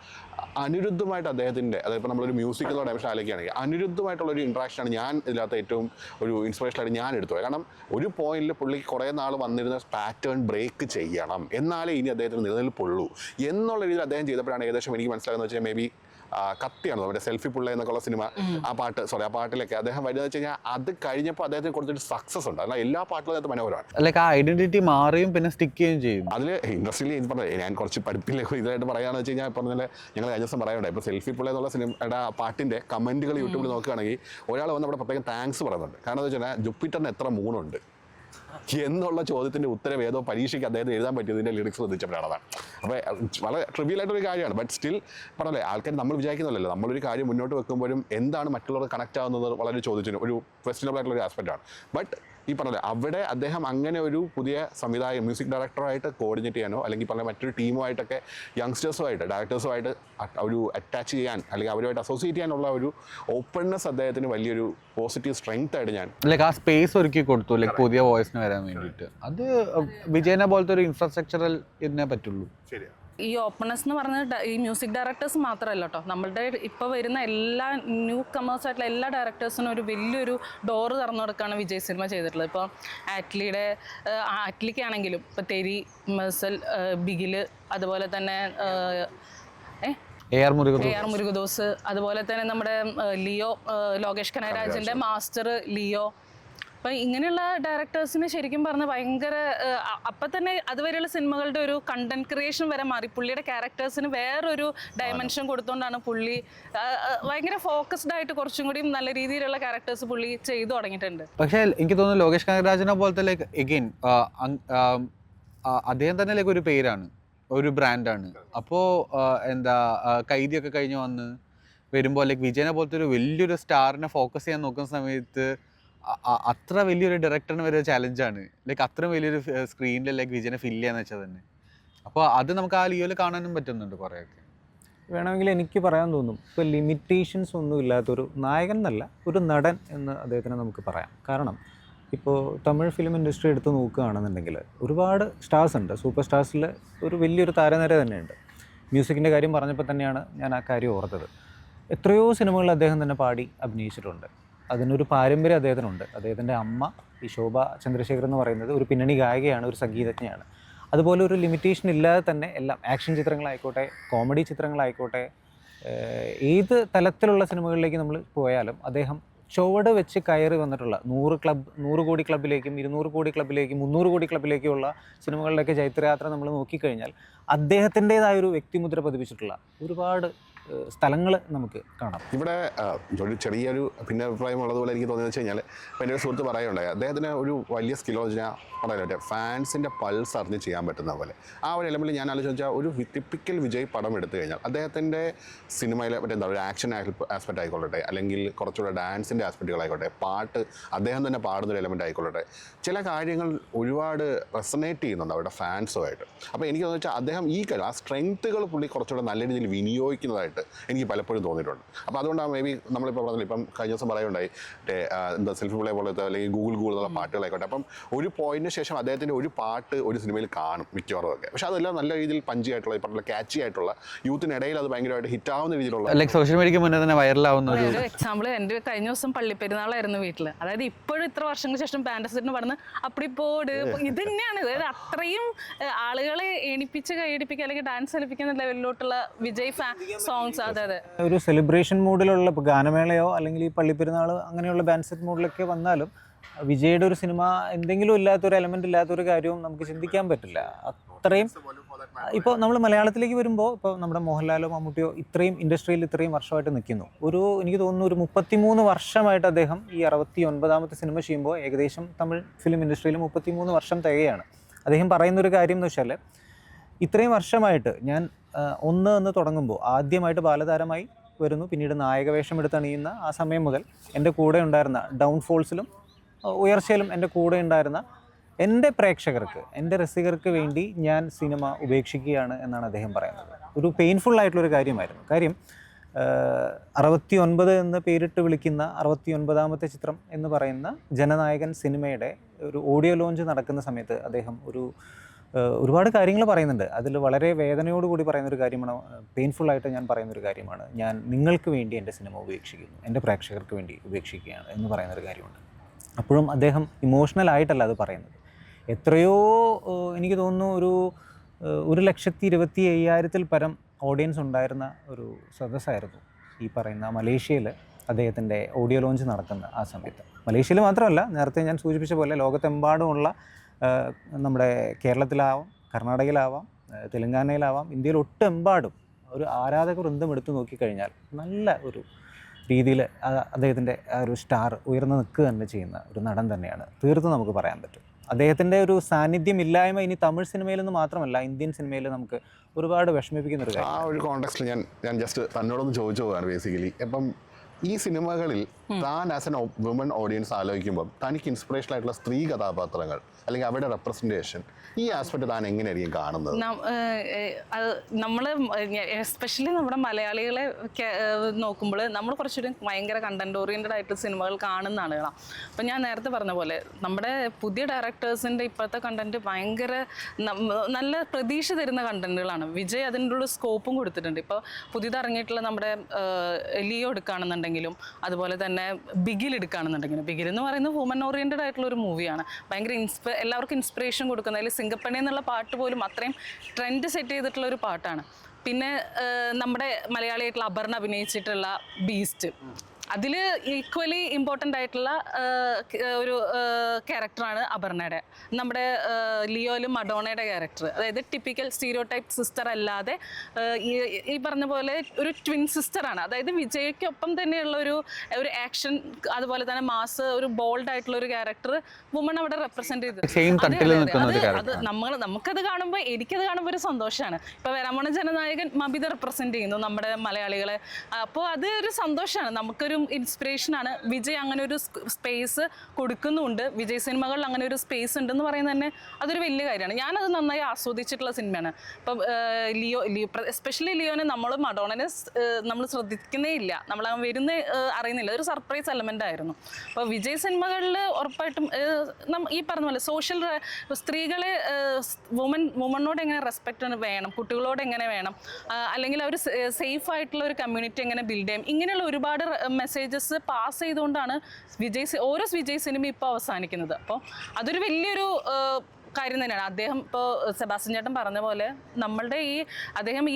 അനിരുദ്ധമായിട്ട് അദ്ദേഹത്തിൻ്റെ, അതായത് ഇപ്പോൾ നമ്മളൊരു മ്യൂസിക് എന്നുള്ള ഡയമെൻഷൻ ആലോചിക്കുകയാണെങ്കിൽ അനിരുദ്ധമായിട്ടുള്ളൊരു ഇൻട്രാക്ഷനാണ് ഞാൻ ഇതിനകത്ത് ഏറ്റവും ഒരു ഇൻസ്പിറേഷനായിട്ട് ഞാൻ എടുത്തത്. കാരണം ഒരു പോയിന്റിൽ പുള്ളി കുറേ നാൾ വന്നിരുന്ന പാറ്റേൺ ബ്രേക്ക് ചെയ്യണം, എന്നാലേ ഇനി അദ്ദേഹത്തിന് നിലനിൽപ്പുള്ളൂ എന്നുള്ള രീതിയിൽ അദ്ദേഹം ചെയ്തപ്പോഴാണ് ഏകദേശം എനിക്ക് മനസ്സിലാകുന്നത് വെച്ചാൽ മേ ബി കത്തിയാണ് നമ്മുടെ സെൽഫി പിള്ള എന്നൊക്കെയുള്ള സിനിമ, ആ പാട്ടിലൊക്കെ അദ്ദേഹം വരുന്നത് വെച്ച് കഴിഞ്ഞാൽ അത് കഴിഞ്ഞപ്പോൾ അദ്ദേഹത്തിന് കുറച്ചൊരു സക്സസ് ഉണ്ട്. എന്നാൽ എല്ലാ പാട്ടിലും അദ്ദേഹത്തെ മനോഹരമാണ്. ലൈക്ക് ആ ഐഡന്റിറ്റി മാറുകയും പിന്നെ സ്റ്റിക്ക് ചെയ്യുകയും ചെയ്യും. അതിൽ ഇൻഡസ്ട്രിയിൽ പറഞ്ഞത് ഞാൻ കുറച്ച് പഠിപ്പിലേക്ക് ഇതായിട്ട് പറയുകയാണെന്ന് വെച്ച് കഴിഞ്ഞാൽ പറഞ്ഞാൽ ഞങ്ങൾ കഴിഞ്ഞ ദിവസം പറയാനുണ്ട്, ഇപ്പോൾ സെൽഫി പിള്ള എന്നുള്ള സിനിമയുടെ പാട്ടിൻ്റെ കമൻറ്റുകൾ യൂട്യൂബിൽ നോക്കുകയാണെങ്കിൽ ഒരാൾ വന്ന് അവിടെ പ്രത്യേകം താങ്ക്സ് പറയുന്നുണ്ട്. കാരണം എന്ന് വെച്ച് കഴിഞ്ഞാൽ ജുപ്പിറ്ററിന് എത്ര മൂണുണ്ട് എന്നുള്ള ചോദ്യത്തിൻ്റെ ഉത്തരം ഏതോ പരീക്ഷയ്ക്ക് അദ്ദേഹത്തിന് എഴുതാൻ പറ്റിയതിൻ്റെ ലിറിക്സ് ശ്രദ്ധിച്ചപ്പോഴാണ്. അപ്പോൾ വളരെ ട്രിവിയലായിട്ടൊരു കാര്യമാണ്. ബട്ട് സ്റ്റിൽ പറഞ്ഞല്ലേ, ആൾക്കാർ നമ്മൾ വിചാരിക്കുന്നില്ലല്ലോ, നമ്മളൊരു കാര്യം മുന്നോട്ട് വെക്കുമ്പോഴും എന്താണ് മറ്റുള്ളവർ കണക്ട് ആവുന്നത് വളരെ ചോദിച്ചു ഒരു ക്വസ്റ്റ്യനബിൾ ആയിട്ടുള്ള ഒരു ആസ്പെക്റ്റാണ്. ബട്ട് ഈ പറഞ്ഞല്ലേ, അവിടെ അദ്ദേഹം അങ്ങനെ ഒരു പുതിയ സംവിധായകൻ, മ്യൂസിക് ഡയറക്ടറായിട്ട് കോർഡിനേറ്റ് ചെയ്യാനോ അല്ലെങ്കിൽ പറഞ്ഞ മറ്റൊരു ടീമുമായിട്ടൊക്കെ യങ്സ്റ്റേഴ്സുമായിട്ട് ഡയറക്ടേഴ്സുമായിട്ട് ഒരു അറ്റാച്ച് ചെയ്യാൻ അല്ലെങ്കിൽ അവരുമായിട്ട് അസോസിയേറ്റ് ചെയ്യാനുള്ള ഒരു ഓപ്പൺനെസ് അദ്ദേഹത്തിന് വലിയൊരു പോസിറ്റീവ് സ്ട്രെങ്ത് ആയിട്ട് ഞാൻ ലൈക്ക് ആ സ്പേസ് ഒരുക്കി കൊടുത്തു, ലൈക്ക് പുതിയ വോയിസിന് വരാൻ വേണ്ടിയിട്ട്. അത് വിജയനെ പോലത്തെ ഒരു ഇൻഫ്രാസ്ട്രക്ചറൽ ഇതിനെ പറ്റുള്ളൂ. ശരിയാണ്. ഈ ഓപ്പണേഴ്സ് എന്ന് പറഞ്ഞത് ഈ മ്യൂസിക് ഡയറക്ടേഴ്സ് മാത്രമല്ല കേട്ടോ, നമ്മളുടെ ഇപ്പോൾ വരുന്ന എല്ലാ ന്യൂ കമേഴ്സ് ആയിട്ടുള്ള എല്ലാ ഡയറക്ടേഴ്സിനും ഒരു വലിയൊരു ഡോറ് തുറന്നു കൊടുക്കുകയാണ് വിജയ് സിനിമ ചെയ്തിട്ടുള്ളത്. ഇപ്പോൾ ആറ്റ്ലിക്കാണെങ്കിലും ഇപ്പോൾ തെരി, മെഴ്സൽ, ബിഗില്, അതുപോലെ തന്നെ AR മുരുകദോസ്, അതുപോലെ തന്നെ നമ്മുടെ ലിയോ, ലോകേഷ് കനകരാജിൻ്റെ മാസ്റ്റർ ലിയോ. അപ്പം ഇങ്ങനെയുള്ള ഡയറക്ടേഴ്സിന് ശരിക്കും പറഞ്ഞാൽ ഭയങ്കര അപ്പം തന്നെ അതുവരെയുള്ള സിനിമകളുടെ ഒരു കണ്ടന്റ് ക്രിയേഷൻ വരെ മാറി. പുള്ളിയുടെ ക്യാരക്ടേഴ്സിന് വേറൊരു ഡയമെൻഷൻ കൊടുത്തുകൊണ്ടാണ് പുള്ളി ഭയങ്കര ഫോക്കസ്ഡ് ആയിട്ട് കുറച്ചും കൂടി നല്ല രീതിയിലുള്ള ക്യാരക്ടേഴ്സ് പുള്ളി ചെയ്തു തുടങ്ങിയിട്ടുണ്ട്. പക്ഷേ എനിക്ക് തോന്നുന്നു ലോകേഷ് കനകരാജിനെ പോലത്തെ ലൈക്ക് എഗെയിൻ അദ്ദേഹം തന്നെ ലൈക്ക് ഒരു പേരാണ്, ഒരു ബ്രാൻഡാണ്. അപ്പോൾ കൈദിയൊക്കെ കഴിഞ്ഞ് വരുമ്പോൾ ലൈക്ക് വിജയനെ പോലത്തെ ഒരു വലിയൊരു സ്റ്റാറിനെ ഫോക്കസ് ചെയ്യാൻ നോക്കുന്ന സമയത്ത് അത്ര വലിയൊരു ഡയറക്ടറിന് വരെ ചാലഞ്ചാണ്. ലൈക്ക് അത്രയും വലിയൊരു സ്ക്രീനിൽ ലൈക്ക് വിജയനെ ഫില്ല് ചെയ്യാന്ന് വെച്ചാൽ തന്നെ. അപ്പോൾ അത് നമുക്ക് ആ ലിയോയിൽ കാണാനും പറ്റുന്നുണ്ട് കുറേയൊക്കെ. വേണമെങ്കിൽ എനിക്ക് പറയാൻ തോന്നും, ഇപ്പോൾ ലിമിറ്റേഷൻസ് ഒന്നും ഇല്ലാത്തൊരു നായകൻ എന്നല്ല, ഒരു നടൻ എന്ന് അദ്ദേഹത്തിനെ നമുക്ക് പറയാം. കാരണം ഇപ്പോൾ തമിഴ് ഫിലിം ഇൻഡസ്ട്രി എടുത്ത് നോക്കുകയാണെന്നുണ്ടെങ്കിൽ ഒരുപാട് സ്റ്റാർസ് ഉണ്ട്. സൂപ്പർ സ്റ്റാർസിൽ ഒരു വലിയൊരു താരനിര തന്നെയുണ്ട്. മ്യൂസിക്കിൻ്റെ കാര്യം പറഞ്ഞപ്പോൾ തന്നെയാണ് ഞാൻ ആ കാര്യം ഓർത്തത്. എത്രയോ സിനിമകളിൽ അദ്ദേഹം തന്നെ പാടി അഭിനയിച്ചിട്ടുണ്ട്. അതിനൊരു പാരമ്പര്യം അദ്ദേഹത്തിനുണ്ട്. അദ്ദേഹത്തിൻ്റെ അമ്മ ഈ ശോഭ ചന്ദ്രശേഖർ എന്ന് പറയുന്നത് ഒരു പിന്നണി ഗായികയാണ്, ഒരു സംഗീതജ്ഞയാണ്. അതുപോലെ ഒരു ലിമിറ്റേഷൻ ഇല്ലാതെ തന്നെ എല്ലാം ആക്ഷൻ ചിത്രങ്ങളായിക്കോട്ടെ, കോമഡി ചിത്രങ്ങളായിക്കോട്ടെ, ഏത് തലത്തിലുള്ള സിനിമകളിലേക്ക് നമ്മൾ പോയാലും അദ്ദേഹം ചുവട് വെച്ച് കയറി വന്നിട്ടുള്ള 100 കോടി ക്ലബിലേക്കും 200 കോടി ക്ലബിലേക്കും 300 കോടി ക്ലബിലേക്കുള്ള സിനിമകളിലൊക്കെ ചൈത്രയാത്ര നമ്മൾ നോക്കിക്കഴിഞ്ഞാൽ അദ്ദേഹത്തിൻ്റേതായൊരു വ്യക്തിമുദ്ര പതിപ്പിച്ചിട്ടുള്ള ഒരുപാട് സ്ഥലങ്ങൾ നമുക്ക് കാണാം. ഇവിടെ ഒരു ചെറിയൊരു ഭിന്നാഭിപ്രായം ഉള്ളതുപോലെ എനിക്ക് തോന്നിയെന്ന് വെച്ച് കഴിഞ്ഞാൽ ഇപ്പോൾ എൻ്റെ ഒരു സുഹൃത്ത് പറയുണ്ടായി, അദ്ദേഹത്തിന് ഒരു വലിയ സ്കിൽ എന്ന് വെച്ചാൽ പറയാൻ ഫാൻസിൻ്റെ പൾസ് അറിഞ്ഞ് ചെയ്യാൻ പറ്റുന്ന പോലെ ആ ഒരു എലമെൻറ്റിൽ ഞാൻ ആലോചിച്ച് വെച്ചാൽ ഒരു ടിപ്പിക്കൽ വിജയ് പടം എടുത്തു കഴിഞ്ഞാൽ അദ്ദേഹത്തിൻ്റെ സിനിമയിലെ മറ്റേ എന്താ ഒരു ആക്ഷൻ ആസ്പെക്റ്റ് ആയിക്കൊള്ളട്ടെ, അല്ലെങ്കിൽ കുറച്ചുകൂടെ ഡാൻസിൻ്റെ ആസ്പെക്റ്റുകളായിക്കോട്ടെ, പാട്ട് അദ്ദേഹം തന്നെ പാടുന്നൊരു എലമെൻ്റ് ആയിക്കൊള്ളട്ടെ, ചില കാര്യങ്ങൾ ഒരുപാട് റെസണേറ്റ് ചെയ്യുന്നുണ്ട് അവരുടെ ഫാൻസുമായിട്ട്. അപ്പോൾ എനിക്ക് തോന്നുന്നു വെച്ചാൽ അദ്ദേഹം ഈ ആ സ്ട്രെങ്ത്തുകൾ പുള്ളി കുറച്ചുകൂടെ നല്ല രീതിയിൽ വിനിയോഗിക്കുന്നതായിട്ട് എനിക്ക് പലപ്പോഴും തോന്നിയിട്ടുണ്ട്. അപ്പോൾ അതുകൊണ്ടാണ് മേ ബി നമ്മളിപ്പോൾ പറഞ്ഞില്ല, ഇപ്പം കഴിഞ്ഞ ദിവസം പറയുണ്ടായി എന്താ സെൽഫി പ്ലേ പോലത്തെ അല്ലെങ്കിൽ ഗൂഗിൾ എന്നുള്ള പാട്ടുകളായിക്കോട്ടെ, അപ്പം ഒരു പോയിന്റിന് ശേഷം അദ്ദേഹത്തിൻ്റെ ഒരു പാട്ട് ഒരു സിനിമയിൽ കാണും മിക്കവാറും ഒക്കെ. പക്ഷേ അതെല്ലാം നല്ല രീതിയിൽ പഞ്ചി ആയിട്ടുള്ള ഈ പറഞ്ഞ ക്യാച്ചി ആയിട്ടുള്ള യൂത്തിനിടയിൽ അത് ഭയങ്കരമായിട്ട് ഹിറ്റാവുന്ന രീതിയിലുള്ള ലൈക്ക് സോഷ്യൽ മീഡിയയ്ക്ക് മുന്നേ തന്നെ വൈറലാവുന്ന ഒരു എക്സാമ്പിൾ എൻ്റെ കഴിഞ്ഞ ദിവസം പള്ളിപ്പെരുന്നാളായിരുന്നു വീട്ടിൽ. അതായത് ഇപ്പോഴും ഇത്ര വർഷങ്ങൾക്ക് ശേഷം പാൻഡസിന് പറഞ്ഞ് അപ്പടിപ്പോട് ഇത് തന്നെയാണ്. അതായത് അത്രയും ആളുകളെ എണിപ്പിച്ച് കൈയടിപ്പിക്കുക അല്ലെങ്കിൽ ഡാൻസ് കളിപ്പിക്കുന്ന ലെവലിലോട്ടുള്ള വിജയ് സോങ്സ്. അതെ അതെ, ഒരു സെലിബ്രേഷൻ മൂഡിലുള്ള ഇപ്പോൾ ഗാനമേളയോ അല്ലെങ്കിൽ ഈ പള്ളിപ്പെരുന്നാൾ അങ്ങനെയുള്ള ബാൻഡ് സെറ്റ് മൂഡിലൊക്കെ വന്നാലും വിജയുടെ ഒരു സിനിമ എന്തെങ്കിലും ഇല്ലാത്തൊരു എലമെൻ്റ് ഇല്ലാത്തൊരു കാര്യവും നമുക്ക് ചിന്തിക്കാൻ പറ്റില്ല. അത്രയും ഇപ്പോൾ നമ്മൾ മലയാളത്തിലേക്ക് വരുമ്പോൾ ഇപ്പോൾ നമ്മുടെ മോഹൻലാലോ മമ്മൂട്ടിയോ ഇത്രയും ഇൻഡസ്ട്രിയിൽ ഇത്രയും വർഷമായിട്ട് നിൽക്കുന്നു. എനിക്ക് തോന്നുന്നു ഒരു 33 വർഷമായിട്ട് അദ്ദേഹം ഈ 69ാമത്തെ സിനിമ ചെയ്യുമ്പോൾ ഏകദേശം തമിഴ് ഫിലിം ഇൻഡസ്ട്രിയിൽ 33 വർഷം തികയാണ്. അദ്ദേഹം പറയുന്നൊരു കാര്യം എന്ന് വെച്ചാൽ ഇത്രയും വർഷമായിട്ട് ഞാൻ എന്ന് തുടങ്ങുമ്പോൾ ആദ്യമായിട്ട് ബാലതാരമായി വരുന്നു, പിന്നീട് നായകവേഷം എടുത്ത് അണിയുന്ന ആ സമയം മുതൽ എൻ്റെ കൂടെ ഉണ്ടായിരുന്ന ഡൗൺഫോൾസിലും ഉയർച്ചയിലും എൻ്റെ കൂടെ ഉണ്ടായിരുന്ന എൻ്റെ പ്രേക്ഷകർക്ക്, എൻ്റെ രസികർക്ക് വേണ്ടി ഞാൻ സിനിമ ഉപേക്ഷിക്കുകയാണ് എന്നാണ് അദ്ദേഹം പറയുന്നത്. ഒരു പെയിൻഫുൾ ആയിട്ടുള്ളൊരു കാര്യമായിരുന്നു. കാര്യം 69 എന്ന് പേരിട്ട് വിളിക്കുന്ന 69ാമത്തെ ചിത്രം എന്ന് പറയുന്ന ജനനായകൻ സിനിമയുടെ ഒരു ഓഡിയോ ലോഞ്ച് നടക്കുന്ന സമയത്ത് അദ്ദേഹം ഒരുപാട് കാര്യങ്ങൾ പറയുന്നുണ്ട്. അതിൽ വളരെ വേദനയോടുകൂടി പറയുന്നൊരു കാര്യമാണ്, പെയിൻഫുള്ളായിട്ട് ഞാൻ പറയുന്നൊരു കാര്യമാണ്, ഞാൻ നിങ്ങൾക്ക് വേണ്ടി എൻ്റെ സിനിമ ഉപേക്ഷിക്കുന്നു, എൻ്റെ പ്രേക്ഷകർക്ക് വേണ്ടി ഉപേക്ഷിക്കുകയാണ് എന്ന് പറയുന്നൊരു കാര്യമുണ്ട്. അപ്പോഴും അദ്ദേഹം ഇമോഷണൽ ആയിട്ടല്ല അത് പറയുന്നത്. എത്രയോ എനിക്ക് തോന്നുന്നു 1,25,000-ൽ പരം ഓഡിയൻസ് ഉണ്ടായിരുന്ന ഒരു സദസ്സായിരുന്നു ഈ പറയുന്ന മലേഷ്യയിൽ അദ്ദേഹത്തിൻ്റെ ഓഡിയോ ലോഞ്ച് നടക്കുന്ന ആ സമയത്ത്. മലേഷ്യയിൽ മാത്രമല്ല, നേരത്തെ ഞാൻ സൂചിപ്പിച്ച പോലെ ലോകത്തെമ്പാടുമുള്ള നമ്മുടെ കേരളത്തിലാവാം, കർണാടകയിലാവാം, തെലുങ്കാനയിലാവാം, ഇന്ത്യയിൽ ഒട്ടെമ്പാടും ഒരു ആരാധക വൃന്ദം എടുത്തു നോക്കിക്കഴിഞ്ഞാൽ നല്ല ഒരു രീതിയിൽ അദ്ദേഹത്തിൻ്റെ ആ ഒരു സ്റ്റാർ ഉയർന്നു നിൽക്കുക തന്നെ ചെയ്യുന്ന ഒരു നടൻ തന്നെയാണ് തീർത്തും നമുക്ക് പറയാൻ പറ്റും. അദ്ദേഹത്തിൻ്റെ ഒരു സാന്നിധ്യമില്ലായ്മ ഇനി തമിഴ് സിനിമയിൽ നിന്ന് മാത്രമല്ല ഇന്ത്യൻ സിനിമയിൽ നമുക്ക് ഒരുപാട് വിഷമിപ്പിക്കുന്ന ഒരു കാര്യം. ആ ഒരു കോണ്ടെക്സ്റ്റിൽ ഞാൻ ജസ്റ്റ് തന്നോടൊന്ന് ചോദിച്ചു പോകാണ് ബേസിക്കലി. അപ്പം ഈ സിനിമകളിൽ താൻ ആസ് എൻ വുമൺ ഓഡിയൻസ് ആലോചിക്കുമ്പം തനിക്ക് ഇൻസ്പിറേഷൻ ആയിട്ടുള്ള സ്ത്രീ കഥാപാത്രങ്ങൾ അല്ലെങ്കിൽ അവരുടെ റെപ്രസെൻറ്റേഷൻ ഈ ആസ്പെക്ട് താൻ എങ്ങനെയായിരിക്കും കാണുന്നത്? നമ്മൾ എസ്പെഷ്യലി നമ്മുടെ മലയാളികളെ നോക്കുമ്പോൾ നമ്മൾ കുറച്ചുകൂടി ഭയങ്കര കണ്ടന്റ് ഓറിയൻറ്റഡ് ആയിട്ട് സിനിമകൾ കാണുന്ന ആളുകളാണ്. അപ്പം ഞാൻ നേരത്തെ പറഞ്ഞ പോലെ നമ്മുടെ പുതിയ ഡയറക്ടേഴ്സിൻ്റെ ഇപ്പോഴത്തെ കണ്ടന്റ് ഭയങ്കര നല്ല പ്രതീക്ഷ തരുന്ന കണ്ടന്റുകളാണ്. വിജയ് അതിൻ്റെ ഉള്ള സ്കോപ്പും കൊടുത്തിട്ടുണ്ട്. ഇപ്പോൾ പുതിയത് ഇറങ്ങിയിട്ടുള്ള നമ്മുടെ ലിയോ എടുക്കുകയാണെന്നുണ്ടെങ്കിലും അതുപോലെ തന്നെ ബിഗിൽ എടുക്കുകയാണെന്നുണ്ടെങ്കിലും, ബിഗിൽ എന്ന് പറയുന്നത് വുമൻ ഓറിയൻറ്റഡ് ആയിട്ടുള്ള ഒരു മൂവിയാണ്. ഭയങ്കര എല്ലാവർക്കും ഇൻസ്പിറേഷൻ കൊടുക്കുന്ന, അതിൽ സിംഗപ്പണി എന്നുള്ള പാട്ട് പോലും അത്രയും ട്രെൻഡ് സെറ്റ് ചെയ്തിട്ടുള്ള ഒരു പാട്ടാണ്. പിന്നെ നമ്മുടെ മലയാളിയായിട്ടുള്ള അപർണ അഭിനയിച്ചിട്ടുള്ള ബീസ്റ്റ്, അതിൽ ഈക്വലി ഇമ്പോർട്ടൻ്റ് ആയിട്ടുള്ള ഒരു ക്യാരക്ടറാണ് അപർണയുടെ. നമ്മുടെ ലിയോയിലും മഡോണയുടെ ക്യാരക്ടർ, അതായത് ടിപ്പിക്കൽ സ്റ്റീരിയോടൈപ്പ് സിസ്റ്റർ അല്ലാതെ ഈ പറഞ്ഞ പോലെ ഒരു ട്വിൻ സിസ്റ്ററാണ്. അതായത് വിജയ്ക്കൊപ്പം തന്നെയുള്ള ഒരു ആക്ഷൻ, അതുപോലെ തന്നെ മാസ്, ഒരു ബോൾഡ് ആയിട്ടുള്ള ഒരു ക്യാരക്ടർ വുമൺ അവിടെ റെപ്രസെന്റ് ചെയ്തത്. അത് നമുക്കത് കാണുമ്പോൾ, എനിക്കത് കാണുമ്പോൾ ഒരു സന്തോഷമാണ്. ഇപ്പോൾ വരാമോണ ജനനായകൻ മബിത റെപ്രസെന്റ് ചെയ്യുന്നു നമ്മുടെ മലയാളികളെ. അപ്പോൾ അത് ഒരു സന്തോഷമാണ്, നമുക്കൊരു ഇൻസ്പിറേഷനാണ്. വിജയ് അങ്ങനെ ഒരു സ്പേസ് കൊടുക്കുന്നുണ്ട്, വിജയ് സിനിമകളിൽ അങ്ങനെ ഒരു സ്പേസ് ഉണ്ടെന്ന് പറയുന്നത് തന്നെ അതൊരു വലിയ കാര്യമാണ്. ഞാനത് നന്നായി ആസ്വദിച്ചിട്ടുള്ള സിനിമയാണ്. ഇപ്പം ലിയോ എസ്പെഷ്യലി ലിയോനെ നമ്മൾ മഡോണനെ നമ്മൾ ശ്രദ്ധിക്കുന്നേ ഇല്ല, നമ്മൾ വരുന്ന അറിയുന്നില്ല, ഒരു സർപ്രൈസ് എലമെൻ്റ് ആയിരുന്നു. അപ്പോൾ വിജയ് സിനിമകളിൽ ഉറപ്പായിട്ടും ഈ പറഞ്ഞ പോലെ സോഷ്യൽ സ്ത്രീകളെ വുമണോട് എങ്ങനെ റെസ്പെക്റ്റ് വേണം, കുട്ടികളോട് എങ്ങനെ വേണം, അല്ലെങ്കിൽ അവർ സേഫ് ആയിട്ടുള്ള ഒരു കമ്മ്യൂണിറ്റി എങ്ങനെ ബിൽഡ് ചെയ്യും, ഇങ്ങനെയുള്ള ഒരുപാട് മെസ്സേജസ് പാസ് ചെയ്തുകൊണ്ടാണ് ഓരോ വിജയ് സിനിമ ഇപ്പോൾ അവസാനിക്കുന്നത്. അപ്പോൾ അതൊരു വലിയൊരു കാര്യം തന്നെയാണ്. അദ്ദേഹം ഇപ്പോൾ സെബാസ്റ്റ്യൻ ചേട്ടൻ പറഞ്ഞ പോലെ നമ്മളുടെ അദ്ദേഹം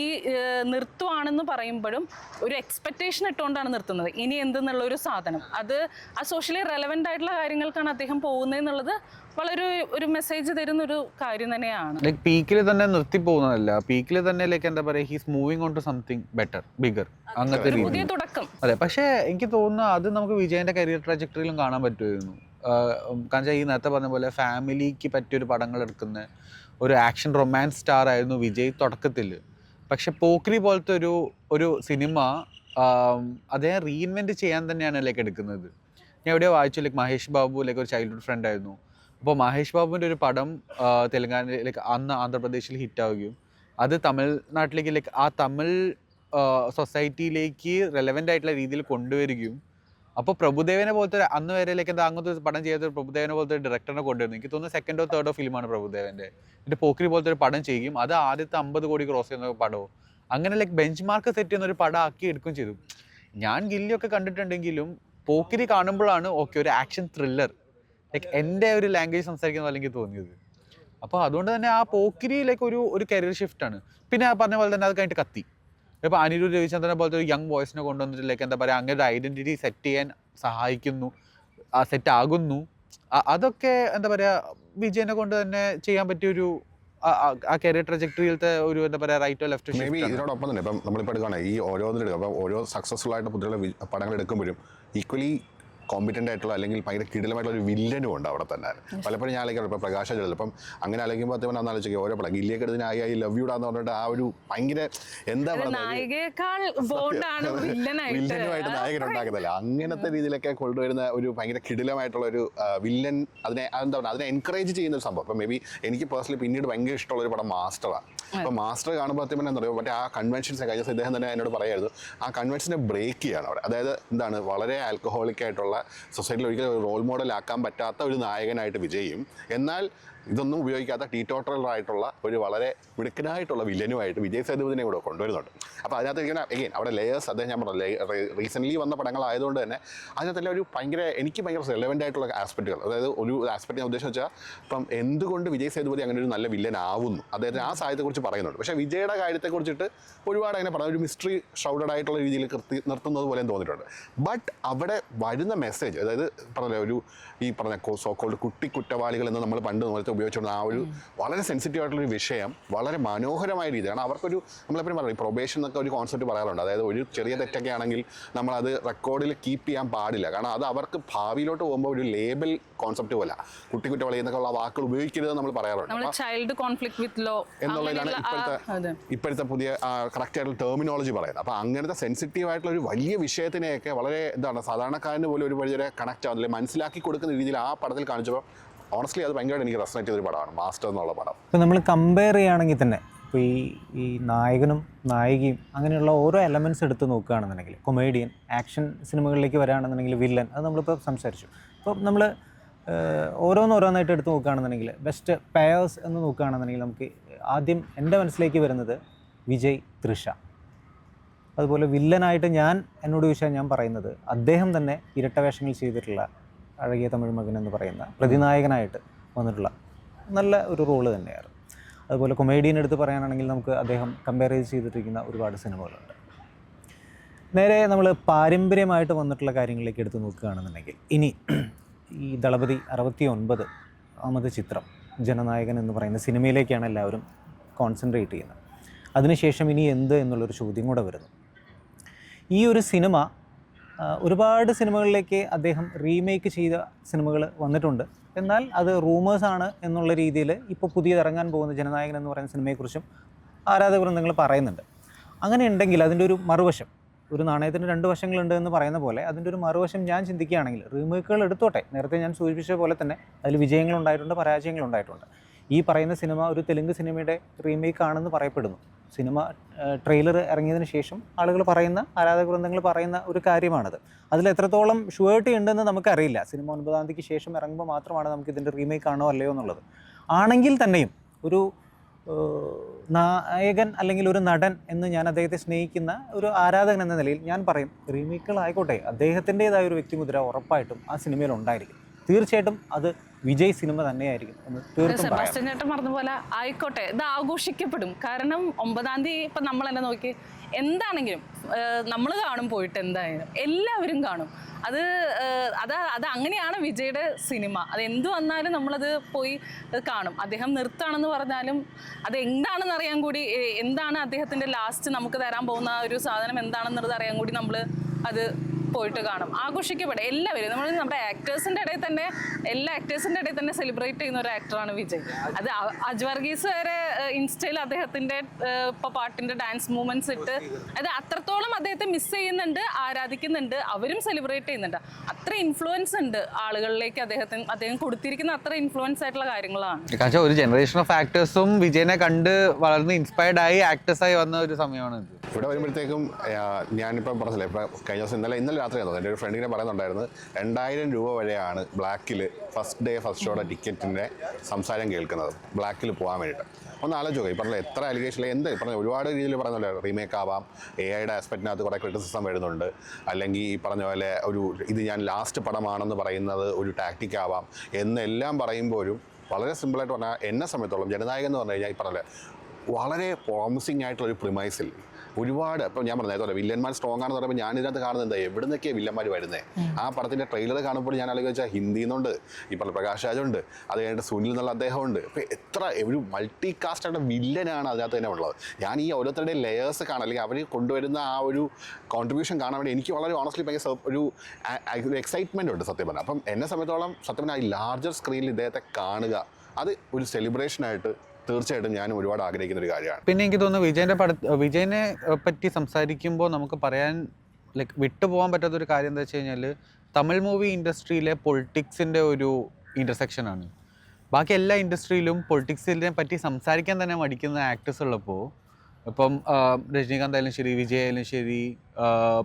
നിർത്തുവാണെന്ന് പറയുമ്പോഴും ഒരു എക്സ്പെക്റ്റേഷൻ ഇട്ടുകൊണ്ടാണ് നിർത്തുന്നത്. ഇനി എന്തെന്നുള്ള ഒരു സാധനം അത് ആ സോഷ്യലി റെലവൻ്റ് ആയിട്ടുള്ള കാര്യങ്ങൾക്കാണ് അദ്ദേഹം പോകുന്നതെന്നുള്ളത് വളരെ ഒരു മെസ്സേജ് തരുന്ന ഒരു കാര്യം തന്നെയാണ്. ലൈക്ക് പീക്കിൽ തന്നെ നിർത്തി പോകുന്നതല്ല, പീക്കിൽ തന്നെ ലൈക്ക് എന്താ പറയുക, he's moving on to something better, bigger, അങ്ങനത്തെ പുതിയ രീതി. തുടക്കം. അതെ, പക്ഷേ എനിക്ക് തോന്നുന്നു അത് നമുക്ക് വിജയന്റെ കരിയർ ട്രാജക്ടറിയിലും കാണാൻ പറ്റുമായിരുന്നു. കാരണം ഈ നേരത്തെ പറഞ്ഞ പോലെ ഫാമിലിക്ക് പറ്റിയൊരു പടങ്ങൾ എടുക്കുന്ന ഒരു ആക്ഷൻ റൊമാൻസ് സ്റ്റാർ ആയിരുന്നു വിജയ് തുടക്കത്തിൽ. പക്ഷെ പോക്രി പോലത്തെ ഒരു സിനിമ അദ്ദേഹം റീഇൻവെൻറ്റ് ചെയ്യാൻ തന്നെയാണ് ലൈക്ക് എടുക്കുന്നത്. ഞാൻ എവിടെയോ വായിച്ചു, ലൈക്ക് മഹേഷ് ബാബു ലൈക്ക് ഒരു ചൈൽഡ്ഹുഡ് ഫ്രണ്ട് ആയിരുന്നു. അപ്പോൾ മഹേഷ് ബാബുവിൻ്റെ ഒരു പടം തെലുങ്കാനയിൽ ലൈക്ക് അന്ന് ആന്ധ്രാപ്രദേശിൽ ഹിറ്റാവുകയും അത് തമിഴ്നാട്ടിലേക്ക് ലൈക്ക് ആ തമിഴ് സൊസൈറ്റിയിലേക്ക് റെലവൻ്റ് ആയിട്ടുള്ള രീതിയിൽ കൊണ്ടുവരികയും, അപ്പോൾ പ്രഭുദേവനെ പോലത്തെ അന്ന് വരെ ലൈക്ക് എന്താ അങ്ങനത്തെ പടം ചെയ്ത പ്രഭുദേവനെ പോലത്തെ ഒരു ഡയറക്ടറിനെ കൊണ്ടുവരുന്നു. എനിക്ക് തോന്നുന്നു സെക്കൻഡോ തേർഡോ ഫിലിമാണ് പ്രഭുദേവൻ്റെ. എന്നിട്ട് പോക്രി പോലത്തെ ഒരു പടം ചെയ്യും, അത് ആദ്യത്തെ 50 കോടി ക്രോസ് ചെയ്യുന്ന പടവും അങ്ങനെ ലൈക്ക് ബെഞ്ച് മാർക്ക് സെറ്റ് ചെയ്യുന്ന ഒരു പടം ആക്കി എടുക്കുകയും ചെയ്തു. ഞാൻ ഗില്ലിയൊക്കെ കണ്ടിട്ടുണ്ടെങ്കിലും പോക്രി കാണുമ്പോഴാണ് ഓക്കെ ഒരു ആക്ഷൻ ത്രില്ലർ ലൈക്ക് എൻ്റെ ഒരു ലാംഗ്വേജ് സംസാരിക്കുന്ന പോലെ എനിക്ക് തോന്നിയത്. അപ്പോൾ അതുകൊണ്ട് തന്നെ ആ പോക്രി ലൈക്ക് ഒരു കരിയർ ഷിഫ്റ്റാണ്. പിന്നെ ആ പറഞ്ഞ പോലെ തന്നെ അത് കഴിഞ്ഞിട്ട് കത്തി. ഇപ്പോൾ അനിരുദ്ധ് രവിചന്ദ്രനെ പോലത്തെ ഒരു യങ് വോയിസിനെ കൊണ്ടുവന്നിട്ട് ലൈക്ക് എന്താ പറയുക, അങ്ങനെ ഒരു ഐഡൻറ്റിറ്റി സെറ്റ് ചെയ്യാൻ സഹായിക്കുന്നു, സെറ്റ് ആകുന്നു. അതൊക്കെ എന്താ പറയുക വിജയനെ കൊണ്ട് തന്നെ ചെയ്യാൻ പറ്റിയൊരു ആ കരിയർ ട്രജക്ടറിയിലത്തെ ഒരു എന്താ പറയുക റൈറ്റോ ലെഫ്റ്റോ. മേ ബി ഇതിനോടൊപ്പം തന്നെ ഇപ്പം നമ്മളിപ്പോൾ എടുക്കുകയാണ് ഈ ഓരോന്നിലും അപ്പം ഓരോ സക്സസ്ഫുൾ ആയിട്ട് പുതിയ പടങ്ങൾ എടുക്കുമ്പോഴും ഈക്വലി കോമ്പിറ്റൻ്റ് ആയിട്ടുള്ള അല്ലെങ്കിൽ ഭയങ്കര കിടിലമായിട്ടുള്ള ഒരു വില്ലനും ഉണ്ട് അവിടെ തന്നെ. പലപ്പോഴും ഞാൻ ആലോചിക്കാം ഇപ്പോൾ പ്രകാശ ജലത്തിൽ ഇപ്പം അങ്ങനെ ആലോചിക്കുമ്പോൾ അത്യം അന്ന് ആലോചിക്കുക ഓരോ പടം ഗില്ലിയൊക്കെ എടുത്തിന് ഐ ലവ് യു എന്ന് പറഞ്ഞിട്ട് ആ ഒരു ഭയങ്കര എന്താ വില്ലനുമായിട്ട് നായകൻ ഉണ്ടാക്കുന്നില്ല. അങ്ങനത്തെ രീതിയിലൊക്കെ കൊണ്ടുവരുന്ന ഒരു ഭയങ്കര കിടിലമായിട്ടുള്ള ഒരു വില്ലൻ, എന്താ പറയുക അതിനെ എൻകറേജ് ചെയ്യുന്ന ഒരു സംഭവം. ഇപ്പം മേ ബി എനിക്ക് പേഴ്സണലി പിന്നീട് ഭയങ്കര ഇഷ്ടമുള്ള ഒരു പടം മാസ്റ്ററാണ്. അപ്പോൾ മാസ്റ്റർ കാണുമ്പോൾ അത്യം എന്താ പറയുക മറ്റേ ആ കൺവെൻഷൻസ് കഴിഞ്ഞ ദിവസം ഇദ്ദേഹം തന്നെ എന്നോട് പറയായിരുന്നു ആ കൺവെൻഷനെ ബ്രേക്ക് ചെയ്യാണ് അവിടെ. അതായത് എന്താണ് വളരെ ആൽക്കഹോളിക് ആയിട്ടുള്ള സൊസൈറ്റിയിൽ ഒരിക്കലും ഒരു റോൾ മോഡൽ ആക്കാൻ പറ്റാത്ത ഒരു നായകനായിട്ട് വിജയും, എന്നാൽ ഇതൊന്നും ഉപയോഗിക്കാത്ത ടീറ്റോട്ടറായിട്ടുള്ള ഒരു വളരെ മിടുക്കനായിട്ടുള്ള വില്ലനുമായിട്ട് വിജയ് സേതുപതിനെ കൂടെ കൊണ്ടുവരുന്നുണ്ട്. അപ്പോൾ അതിനകത്ത് ഇങ്ങനെ എഗെയിൻ അവിടെ ലേയേഴ്സ് അദ്ദേഹം ഞാൻ പറഞ്ഞു റീസെൻ്റ്ലി വന്ന പടങ്ങളായതുകൊണ്ട് തന്നെ അതിനകത്തെല്ലാം ഒരു എനിക്ക് ഭയങ്കര റെലവൻ്റ് ആയിട്ടുള്ള ആസ്പെക്റ്റുകൾ. അതായത് ഒരു ആസ്പെക്ട് ഞാൻ ഉദ്ദേശം വെച്ചാൽ ഇപ്പം എന്തുകൊണ്ട് വിജയ് സേതുപതി അങ്ങനെ ഒരു നല്ല വില്ലൻ ആവുന്നു, അദ്ദേഹത്തിന് ആ സാഹചര്യത്തെക്കുറിച്ച് പറയുന്നുണ്ട്. പക്ഷേ വിജയുടെ കാര്യത്തെക്കുറിച്ചിട്ട് ഒരുപാട് അങ്ങനെ പറഞ്ഞ ഒരു മിസ്റ്ററി ഷൗഡഡ് ആയിട്ടുള്ള രീതിയിൽ നിർത്തുന്നത് പോലെ തോന്നിയിട്ടുണ്ട്. ബട്ട് അവിടെ വരുന്ന മെസ്സേജ്, അതായത് പറഞ്ഞ ഈ പറഞ്ഞ സോ കോൾഡ് കുട്ടി കുറ്റവാളികൾ എന്ന് നമ്മൾ പണ്ട് നേരത്തെ ഉപയോഗിച്ചുകൊണ്ട് ആ ഒരു വളരെ സെൻസിറ്റീവ് ആയിട്ടുള്ളൊരു വിഷയം വളരെ മനോഹരമായ രീതി. കാരണം അവർക്കൊരു നമ്മളെപ്പോഴും പറയും പ്രൊബേഷൻ എന്നൊക്കെ ഒരു കോൺസെപ്റ്റ് പറയാറുണ്ട്. അതായത് ഒരു ചെറിയ തെറ്റൊക്കെ ആണെങ്കിൽ നമ്മളത് റെക്കോർഡിൽ കീപ്പ് ചെയ്യാൻ പാടില്ല. കാരണം അത് അവർക്ക് ഭാവിയിലോട്ട് പോകുമ്പോൾ ഒരു ലേബൽ കോൺസെപ്റ്റ് പോലെ കുട്ടി കുറ്റവാളി എന്നൊക്കെ ഉള്ള വാക്കുകൾ ഉപയോഗിക്കരുത് നമ്മൾ പറയാറുണ്ട്. ചൈൽഡ് കോൺഫ്ലിക്റ്റ് വിത്ത് ലോ എന്നുള്ളതാണ് ഇപ്പോഴത്തെ പുതിയ കറക്റ്റ് ആയിട്ടുള്ള ടെർമിനോളജി പറയുന്നത്. അപ്പോൾ അങ്ങനത്തെ സെൻസിറ്റീവ് ആയിട്ടുള്ള ഒരു വലിയ വിഷയത്തിനെയൊക്കെ വളരെ സാധാരണക്കാരന് പോലും ഒരു വഴി കണക്റ്റ് ആവുന്നില്ല, മനസ്സിലാക്കി കൊടുക്കുന്ന രീതിയിൽ ആ പടത്തിൽ കാണിച്ചപ്പോൾ ഓണസ്റ്റ്ലി അത് ഭയങ്കരമായിട്ട് എനിക്ക് റെസണേറ്റ് ചെയ്തൊരു പടമാണ് മാസ്റ്റർ എന്നുള്ള പടം. ഇപ്പോൾ നമ്മൾ കമ്പയർ ചെയ്യുകയാണെങ്കിൽ തന്നെ ഇപ്പോൾ ഈ നായകനും നായികയും അങ്ങനെയുള്ള ഓരോ എലമെൻറ്റ്സ് എടുത്ത് നോക്കുകയാണെന്നുണ്ടെങ്കിൽ കൊമേഡിയൻ, ആക്ഷൻ സിനിമകളിലേക്ക് വരികയാണെന്നുണ്ടെങ്കിൽ വില്ലൻ, അത് നമ്മളിപ്പോൾ സംസാരിച്ചു. ഇപ്പോൾ നമ്മൾ ഓരോന്നായിട്ട് എടുത്ത് നോക്കുകയാണെന്നുണ്ടെങ്കിൽ ബെസ്റ്റ് പെയേഴ്സ് എന്ന് നോക്കുകയാണെന്നുണ്ടെങ്കിൽ നമുക്ക് ആദ്യം എൻ്റെ മനസ്സിലേക്ക് വരുന്നത് വിജയ്, തൃഷ. അതുപോലെ വില്ലനായിട്ട് എന്നോട് ചോദിച്ചാൽ ഞാൻ പറയുന്നത് അദ്ദേഹം തന്നെ ഇരട്ടവേഷങ്ങൾ ചെയ്തിട്ടുള്ള അഴകിയ തമിഴ് മകൻ എന്ന് പറയുന്ന പ്രതിനായകനായിട്ട് വന്നിട്ടുള്ള നല്ല ഒരു റോള് തന്നെയാണ്. അതുപോലെ കൊമേഡിയൻ എടുത്ത് പറയാനാണെങ്കിൽ നമുക്ക് അദ്ദേഹം കമ്പയർ ചെയ്തിട്ടിരിക്കുന്ന ഒരുപാട് സിനിമകളുണ്ട്. നേരെ നമ്മൾ പാരമ്പര്യമായിട്ട് വന്നിട്ടുള്ള കാര്യങ്ങളിലേക്ക് എടുത്ത് നോക്കുകയാണെന്നുണ്ടെങ്കിൽ ഇനി ഈ ദളപതി 69ാമത് ചിത്രം ജനനായകൻ എന്ന് പറയുന്ന സിനിമയിലേക്കാണ് എല്ലാവരും കോൺസെൻട്രേറ്റ് ചെയ്യുന്നത്. അതിനുശേഷം ഇനി എന്ത് എന്നുള്ളൊരു ചോദ്യം കൂടെ വരുന്നു. ഈ ഒരു സിനിമ ഒരുപാട് സിനിമകളിലേക്ക് അദ്ദേഹം റീമേക്ക് ചെയ്ത സിനിമകൾ വന്നിട്ടുണ്ട്. എന്നാൽ അത് റൂമേഴ്സാണ് എന്നുള്ള രീതിയിൽ ഇപ്പോൾ പുതിയത് ഇറങ്ങാൻ പോകുന്ന ജനനായകൻ എന്ന് പറയുന്ന സിനിമയെക്കുറിച്ചും ആരാധക വൃന്ദങ്ങൾ പറയുന്നുണ്ട്. അങ്ങനെ ഉണ്ടെങ്കിൽ അതിൻ്റെ ഒരു മറുവശം, ഒരു നാണയത്തിന് 2 വശങ്ങളുണ്ട് എന്ന് പറയുന്ന പോലെ അതിൻ്റെ ഒരു മറുവശം ഞാൻ ചിന്തിക്കുകയാണെങ്കിൽ റീമേക്കുകൾ എടുത്തോട്ടെ. നേരത്തെ ഞാൻ സൂചിപ്പിച്ച പോലെ തന്നെ അതിൽ വിജയങ്ങളുണ്ടായിട്ടുണ്ട്, പരാജയങ്ങളുണ്ടായിട്ടുണ്ട്. ഈ പറയുന്ന സിനിമ ഒരു തെലുങ്ക് സിനിമയുടെ റീമേക്ക് ആണെന്ന് പറയപ്പെടുന്നു. സിനിമ ട്രെയിലർ ഇറങ്ങിയതിന് ശേഷം ആളുകൾ പറയുന്ന, ആരാധക വൃന്ദങ്ങൾ പറയുന്ന ഒരു കാര്യമാണത്. അതിൽ എത്രത്തോളം ഷുവേർട്ടി ഉണ്ടെന്ന് നമുക്കറിയില്ല. സിനിമ 9-ാം തീയതിക്ക് ശേഷം ഇറങ്ങുമ്പോൾ മാത്രമാണ് നമുക്ക് ഇതിൻ്റെ റീമേക്ക് ആണോ അല്ലയോ എന്നുള്ളത്. ആണെങ്കിൽ തന്നെയും ഒരു നായകൻ അല്ലെങ്കിൽ ഒരു നടൻ എന്ന് ഞാൻ അദ്ദേഹത്തെ സ്നേഹിക്കുന്ന ഒരു ആരാധകൻ എന്ന നിലയിൽ ഞാൻ പറയും റീമേക്കുകളായിക്കോട്ടെ, അദ്ദേഹത്തിൻ്റേതായ ഒരു വ്യക്തിമുദ്ര ഉറപ്പായിട്ടും ആ സിനിമയിൽ ഉണ്ടായിരിക്കും. തീർച്ചയായിട്ടും അത് വിജയ് സിനിമ തന്നെയായിരിക്കും എന്ന് തീർത്തും പറയാം. സെബാസ്റ്റ്യൻ ചേട്ടൻ പറഞ്ഞ പോലെ ആയിക്കോട്ടെ, ഇത് ആഘോഷിക്കപ്പെടും. കാരണം 9-ാം തീയതി ഇപ്പം നമ്മൾ തന്നെ നോക്കി, എന്താണെങ്കിലും നമ്മൾ കാണും, പോയിട്ട് എന്തായാലും എല്ലാവരും കാണും. അത് അങ്ങനെയാണ് വിജയുടെ സിനിമ. അത് എന്ത് വന്നാലും നമ്മളത് പോയി കാണും. അദ്ദേഹം നിർത്താണെന്ന് പറഞ്ഞാലും അത് എന്താണെന്ന് അറിയാൻ കൂടി, എന്താണ് അദ്ദേഹത്തിൻ്റെ ലാസ്റ്റ് നമുക്ക് തരാൻ പോകുന്ന ഒരു സാധനം എന്താണെന്നുള്ളത് അറിയാൻ കൂടി നമ്മൾ അത് പോയിട്ട് കാണും. ആഘോഷിക്കപ്പെടും എല്ലാവരും. നമ്മുടെ ആക്ടേഴ്സിൻ്റെ ഇടയിൽ തന്നെ, എല്ലാ ആക്ടേഴ്സിൻ്റെ ഇടയിൽ തന്നെ സെലിബ്രേറ്റ് ചെയ്യുന്ന ഒരു ആക്ടറാണ് വിജയ്. അത് അജ് വർഗീസ് വരെ ഇൻസ്റ്റയിൽ അദ്ദേഹത്തിൻ്റെ ഇപ്പോൾ പാട്ടിൻ്റെ ഡാൻസ് മൂവ്മെൻറ്റ്സ് ഇട്ട്, അത് അത്രത്തോളം അദ്ദേഹത്തെ മിസ് ചെയ്യുന്നുണ്ട്, ആരാധിക്കുന്നുണ്ട്, അവരും സെലിബ്രേറ്റ് ചെയ്യുന്നുണ്ട്. അത്ര ഇൻഫ്ലുവൻസ് ഉണ്ട് ആളുകളിലേക്ക് അദ്ദേഹം കൊടുത്തിരിക്കുന്ന അത്ര ഇൻഫ്ലുവൻസ് ആയിട്ടുള്ള കാര്യങ്ങളാണ്. ഒരു ജനറേഷൻ ഓഫ് ആക്ടേഴ്സും വിജയനെ കണ്ട് വളർന്ന് ഇൻസ്പയർഡ് ആയി ആക്ടേഴ്സായി വന്ന ഒരു സമയമാണ് ഇത്. ഇവിടെ വരുമ്പോഴത്തേക്കും ഞാനിപ്പം പറഞ്ഞില്ലേ, ഇപ്പം കഴിഞ്ഞ ദിവസം ഇന്നലെ രാത്രി ആയിരുന്നു, എൻ്റെ ഒരു ഫ്രണ്ടിനെ പറയുന്നുണ്ടായിരുന്നു 2000 രൂപ വരെയാണ് ബ്ലാക്കിൽ ഫസ്റ്റ് ഷോയുടെ ടിക്കറ്റിൻ്റെ സംസാരം കേൾക്കുന്നത്, ബ്ലാക്കിൽ പോകാൻ വേണ്ടിയിട്ട്. ഒന്ന് ആലോചിക്കുക, ഈ പറഞ്ഞ എത്ര അലിഗേഷൻ, പറഞ്ഞ ഒരുപാട് രീതിയിൽ പറയുന്നല്ലോ, റീമേക്ക് ആവാം, AI-യുടെ ആസ്പെക്റ്റിനകത്ത് കുറേ ക്രിറ്റിസിസം വരുന്നുണ്ട്, അല്ലെങ്കിൽ ഈ പറഞ്ഞ പോലെ ഇത് ഞാൻ ലാസ്റ്റ് പടമാണെന്ന് പറയുന്നത് ഒരു ടാക്ടിക് ആവാം എന്നെല്ലാം പറയുമ്പോഴും വളരെ സിമ്പിളായിട്ട് പറഞ്ഞാൽ എന്നെ സംബന്ധിച്ചോളം ജനനായകൻ എന്ന് പറഞ്ഞു കഴിഞ്ഞാൽ ഈ പറഞ്ഞ വളരെ പ്രോമിസിങ് ആയിട്ടുള്ളൊരു പ്രിമൈസിൽ ഒരുപാട്, ഇപ്പം ഞാൻ പറഞ്ഞ അതുപോലെ വില്ലന്മാർ സ്ട്രോങ് ആണെന്ന് പറയുമ്പോൾ ഞാനിതിനകത്ത് കാണുന്നത് എന്താ, എവിടെ നിന്നൊക്കെയാണ് വില്ലന്മാർ വരുന്നത്. ആ പടത്തിൻ്റെ ട്രെയിലർ കാണുമ്പോൾ ഞാൻ ആലോചിച്ചാൽ ഹിന്ദിയിൽ നിന്നുണ്ട്, ഈ പറഞ്ഞ പ്രകാശ് രാജുണ്ട്, അത് കഴിഞ്ഞിട്ട് സുനിൽ എന്നുള്ള അദ്ദേഹമുണ്ട്. ഇപ്പോൾ എത്ര ഒരു മൾട്ടി കാസ്റ്റായിട്ട് വില്ലനാണ് അതിനകത്ത് തന്നെ ഉള്ളത്. ഞാൻ ഈ ഓരോരുത്തരുടെയും ലെയേഴ്സ് കാണാൻ, അല്ലെങ്കിൽ അവർ കൊണ്ടുവരുന്ന ആ ഒരു കോൺട്രിബ്യൂഷൻ കാണാൻ വേണ്ടി എനിക്ക് വളരെ ഓണസ്റ്റ്ലി ഭയങ്കര ഒരു എക്സൈറ്റ്മെൻ്റ് ഉണ്ട് സത്യം പറഞ്ഞാൽ. അപ്പം എന്നെ സംബന്ധിച്ചോളം സത്യം പറഞ്ഞാൽ ഈ ലാർജർ സ്ക്രീനിൽ ഇദ്ദേഹത്തെ കാണുക, അത് ഒരു സെലിബ്രേഷനായിട്ട് തീർച്ചയായിട്ടും ഞാനും ഒരുപാട് ആഗ്രഹിക്കുന്ന ഒരു കാര്യമാണ്. പിന്നെ എനിക്ക് തോന്നുന്നു വിജയനെ പറ്റി സംസാരിക്കുമ്പോൾ നമുക്ക് പറയാൻ വിട്ടുപോകാൻ പറ്റാത്തൊരു കാര്യം എന്താ വെച്ച് കഴിഞ്ഞാൽ, തമിഴ് മൂവി ഇൻഡസ്ട്രിയിലെ പൊളിറ്റിക്സിൻ്റെ ഒരു ഇൻ്റർസെക്ഷനാണ്. ബാക്കി എല്ലാ ഇൻഡസ്ട്രിയിലും പൊളിറ്റിക്സിനെ പറ്റി സംസാരിക്കാൻ തന്നെ മടിക്കുന്ന ആക്ടേഴ്സ് ഉള്ളപ്പോൾ, ഇപ്പം രജനീകാന്ത് ആയാലും ശരി, വിജയ് ആയാലും ശരി,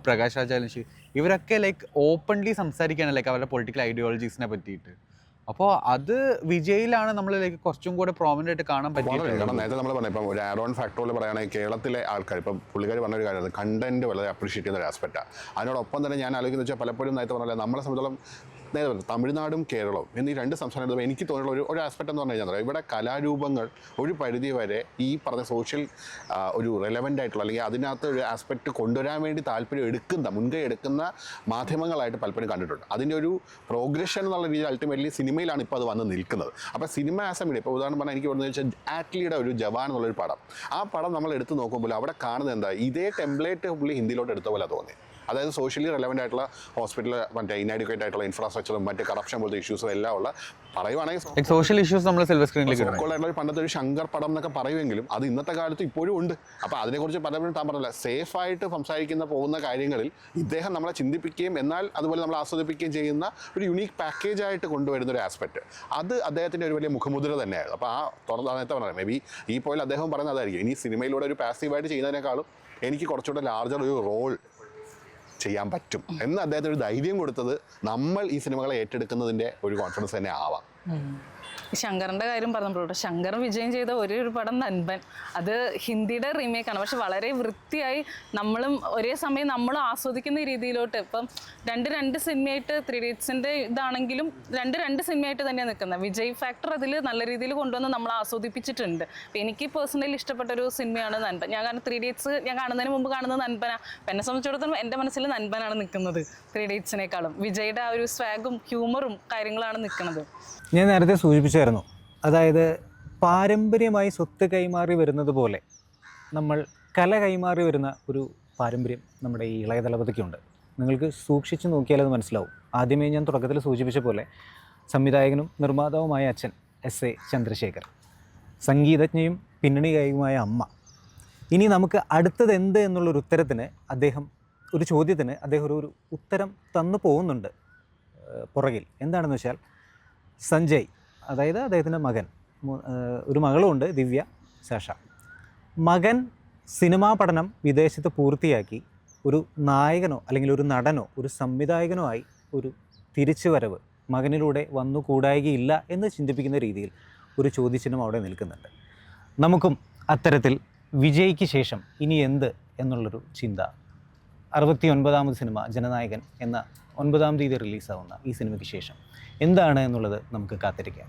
പ്രകാശ് രാജ് ആയാലും ശരി, ഇവരൊക്കെ ഓപ്പൺലി സംസാരിക്കുകയാണ് അവരുടെ പൊളിറ്റിക്കൽ ഐഡിയോളജീസിനെ പറ്റിയിട്ട്. അപ്പോൾ അത് വിജയിലാണ് നമ്മളിലേക്ക് കുറച്ചും കൂടെ പ്രോമിനൻ്റ് ആയിട്ട് കാണാൻ പറ്റും. കാരണം നേരത്തെ നമ്മൾ പറഞ്ഞ ഇപ്പം ഒരു ആഡോൺ ഫാക്ടറിൽ പറയുകയാണെങ്കിൽ കേരളത്തിലെ ആൾക്കാർ, ഇപ്പം പുള്ളിക്കാർ പറഞ്ഞൊരു കാര്യം, കണ്ടന്റ് വളരെ അപ്രീഷിയേറ്റ് ചെയ്യുന്ന ഒരു ആസ്പെക്റ്റാണ്. അതിനോടൊപ്പം തന്നെ ഞാൻ ആലോചിക്കുന്നത് വെച്ചാൽ പലപ്പോഴും നേരത്തെ പറഞ്ഞാൽ നമ്മളെ സംബന്ധിച്ചോളം തമിഴ്നാടും കേരളവും എന്നീ രണ്ട് സംസ്ഥാനത്തും എനിക്ക് തോന്നിയുള്ള ഒരു ആസ്പെക്റ്റ് എന്ന് പറഞ്ഞു കഴിഞ്ഞാൽ, ഇവിടെ കലാരൂപങ്ങൾ ഒരു പരിധി വരെ ഈ പറഞ്ഞ സോഷ്യൽ ഒരു റെലവൻ്റ് ആയിട്ടുള്ള, അല്ലെങ്കിൽ അതിനകത്ത് ഒരു ആസ്പെക്റ്റ് കൊണ്ടുവരാൻ വേണ്ടി മുൻകൈ എടുക്കുന്ന മാധ്യമങ്ങളായിട്ട് പലപ്പോഴും കണ്ടിട്ടുണ്ട്. അതിൻ്റെ ഒരു പ്രോഗ്രഷൻ എന്നുള്ള രീതിയിൽ അൾട്ടിമേറ്റ്ലി സിനിമയിലാണ് ഇപ്പോൾ അത് വന്ന് നിൽക്കുന്നത്. അപ്പോൾ സിനിമ ആസ് എ മീഡിയ, ഇപ്പോൾ ഉദാഹരണം പറഞ്ഞാൽ എനിക്ക് പറഞ്ഞു വെച്ചാൽ ആറ്റ്ലിയുടെ ഒരു ജവാൻ എന്നുള്ളൊരു പടം, ആ പടം നമ്മൾ എടുത്ത് നോക്കുമ്പോൾ അവിടെ കാണുന്നത് എന്താ, ഇതേ ടെംപ്ലേറ്റ് പുള്ളി ഹിന്ദിയിലോട്ട് എടുത്ത പോലെ തോന്നി. അതായത് സോഷ്യലി റെലവൻ്റ് ആയിട്ടുള്ള ഹോസ്പിറ്റൽ, മറ്റേ ഇനാഡിക്വേറ്റ് ആയിട്ടുള്ള ഇൻഫ്രാസ്ട്രക്ചറും മറ്റ് കറപ്ഷൻ പോലത്തെ ഇഷ്യൂസും എല്ലാം ഉള്ള പറയുവാണെങ്കിൽ സോഷ്യൽ ഇഷ്യൂസ് നമ്മൾ സിൽവർ സ്ക്രീനിലേക്ക് ആയിട്ടുള്ള പണ്ടത്തെ ഒരു ശങ്കർ പടം എന്നൊക്കെ പറയുമെങ്കിലും അത് ഇന്നത്തെ കാലത്ത് ഇപ്പോഴും ഉണ്ട്. അപ്പോൾ അതിനെക്കുറിച്ച് പലപ്പോഴും താൻ പറഞ്ഞില്ല, സേഫായിട്ട് പോകുന്ന കാര്യങ്ങളിൽ ഇദ്ദേഹം നമ്മളെ ചിന്തിപ്പിക്കുകയും എന്നാൽ അതുപോലെ നമ്മൾ ആസ്വദിപ്പിക്കുകയും ചെയ്യുന്ന ഒരു യുണീക്ക് പാക്കേജായിട്ട് കൊണ്ടുവരുന്ന ഒരു ആസ്പെക്റ്റ്, അത് അദ്ദേഹത്തിൻ്റെ ഒരു വലിയ മുഖമുദ്ര തന്നെയായിരുന്നു. അപ്പോൾ ആ നേരത്തെ പറഞ്ഞത് മേ ബി ഈ പോയിൽ അദ്ദേഹം പറയുന്നത് അതായിരിക്കും, ഇനി സിനിമയിലൂടെ ഒരു പാസീവായിട്ട് ചെയ്യുന്നതിനേക്കാളും എനിക്ക് കുറച്ചുകൂടെ ലാർജർ ഒരു റോൾ ചെയ്യാൻ പറ്റും എന്ന് അദ്ദേഹത്തിന് ഒരു ധൈര്യം കൊടുത്തത് നമ്മൾ ഈ സിനിമകളെ ഏറ്റെടുക്കുന്നതിൻ്റെ ഒരു കോൺഫിഡൻസ് തന്നെ ആവാം. ശങ്കറിൻ്റെ കാര്യം പറഞ്ഞപ്പോഴോ, ശങ്കർ വിജയം ചെയ്ത ഒരു പടം നൻപൻ, അത് ഹിന്ദിയുടെ റീമേക്കാണ്. പക്ഷെ വളരെ വൃത്തിയായി ഒരേ സമയം നമ്മൾ ആസ്വദിക്കുന്ന രീതിയിലോട്ട്, ഇപ്പം രണ്ട് സിനിമയായിട്ട് 3 Idiotsൻ്റെ ഇതാണെങ്കിലും രണ്ട് സിനിമയായിട്ട് തന്നെയാണ് നിൽക്കുന്നത്. വിജയ് ഫാക്ടർ അതിൽ നല്ല രീതിയിൽ കൊണ്ടുവന്ന് നമ്മൾ ആസ്വദിപ്പിച്ചിട്ടുണ്ട്. അപ്പം എനിക്ക് പേഴ്സണലി ഇഷ്ടപ്പെട്ടൊരു സിനിമയാണ് നൻപൻ. കാരണം 3 Idiots ഞാൻ കാണുന്നതിന് മുമ്പ് കാണുന്നത് നൻപനാണ്. എന്നെ സംബന്ധിച്ചിടത്തോളം എൻ്റെ മനസ്സിൽ നൻപനാണ് നിൽക്കുന്നത് 3 Idiotsനേക്കാളും. വിജയുടെ ആ ഒരു സ്വാഗും ഹ്യൂമറും കാര്യങ്ങളാണ് നിൽക്കുന്നത്. ഞാൻ നേരത്തെ സൂചിപ്പിച്ചായിരുന്നു, അതായത് പാരമ്പര്യമായി സ്വത്ത് കൈമാറി വരുന്നത് പോലെ നമ്മൾ കല കൈമാറി വരുന്ന ഒരു പാരമ്പര്യം നമ്മുടെ ഈ ഇളയ തലമുറയ്ക്കുണ്ട്. നിങ്ങൾക്ക് സൂക്ഷിച്ച് നോക്കിയാൽ അത് മനസ്സിലാവും. ആദ്യമേ ഞാൻ തുടക്കത്തിൽ സൂചിപ്പിച്ച പോലെ സംവിധായകനും നിർമ്മാതാവുമായ അച്ഛൻ SA ചന്ദ്രശേഖർ, സംഗീതജ്ഞയും പിന്നണി ഗായികയുമായ അമ്മ. ഇനി നമുക്ക് അടുത്തത് എന്ത് എന്നുള്ളൊരു ഒരു ചോദ്യത്തിന് അദ്ദേഹം ഒരു ഉത്തരം തന്നു പോകുന്നുണ്ട് പുറകിൽ. എന്താണെന്ന് വെച്ചാൽ, സഞ്ജയ്, അതായത് അദ്ദേഹത്തിൻ്റെ മകൻ, ഒരു മകളുമുണ്ട്, ദിവ്യ സാഷ. മകൻ സിനിമാ പഠനം വിദേശത്ത് പൂർത്തിയാക്കി ഒരു നായകനോ അല്ലെങ്കിൽ ഒരു നടനോ ഒരു സംവിധായകനോ ആയി ഒരു തിരിച്ചുവരവ് മകനിലൂടെ വന്നുകൂടായികയില്ല എന്ന് ചിന്തിപ്പിക്കുന്ന രീതിയിൽ ഒരു ചോദ്യചിഹ്നം അവിടെ നിൽക്കുന്നുണ്ട്. നമുക്കും അത്തരത്തിൽ വിജയ്ക്ക് ശേഷം ഇനി എന്ത് എന്നുള്ളൊരു ചിന്ത, 69ാമത് സിനിമ ജനനായകൻ എന്ന 9-ാം തീയതി റിലീസാവുന്ന ഈ സിനിമയ്ക്ക് ശേഷം എന്താണ് എന്നുള്ളത് നമുക്ക് കാത്തിരിക്കാം.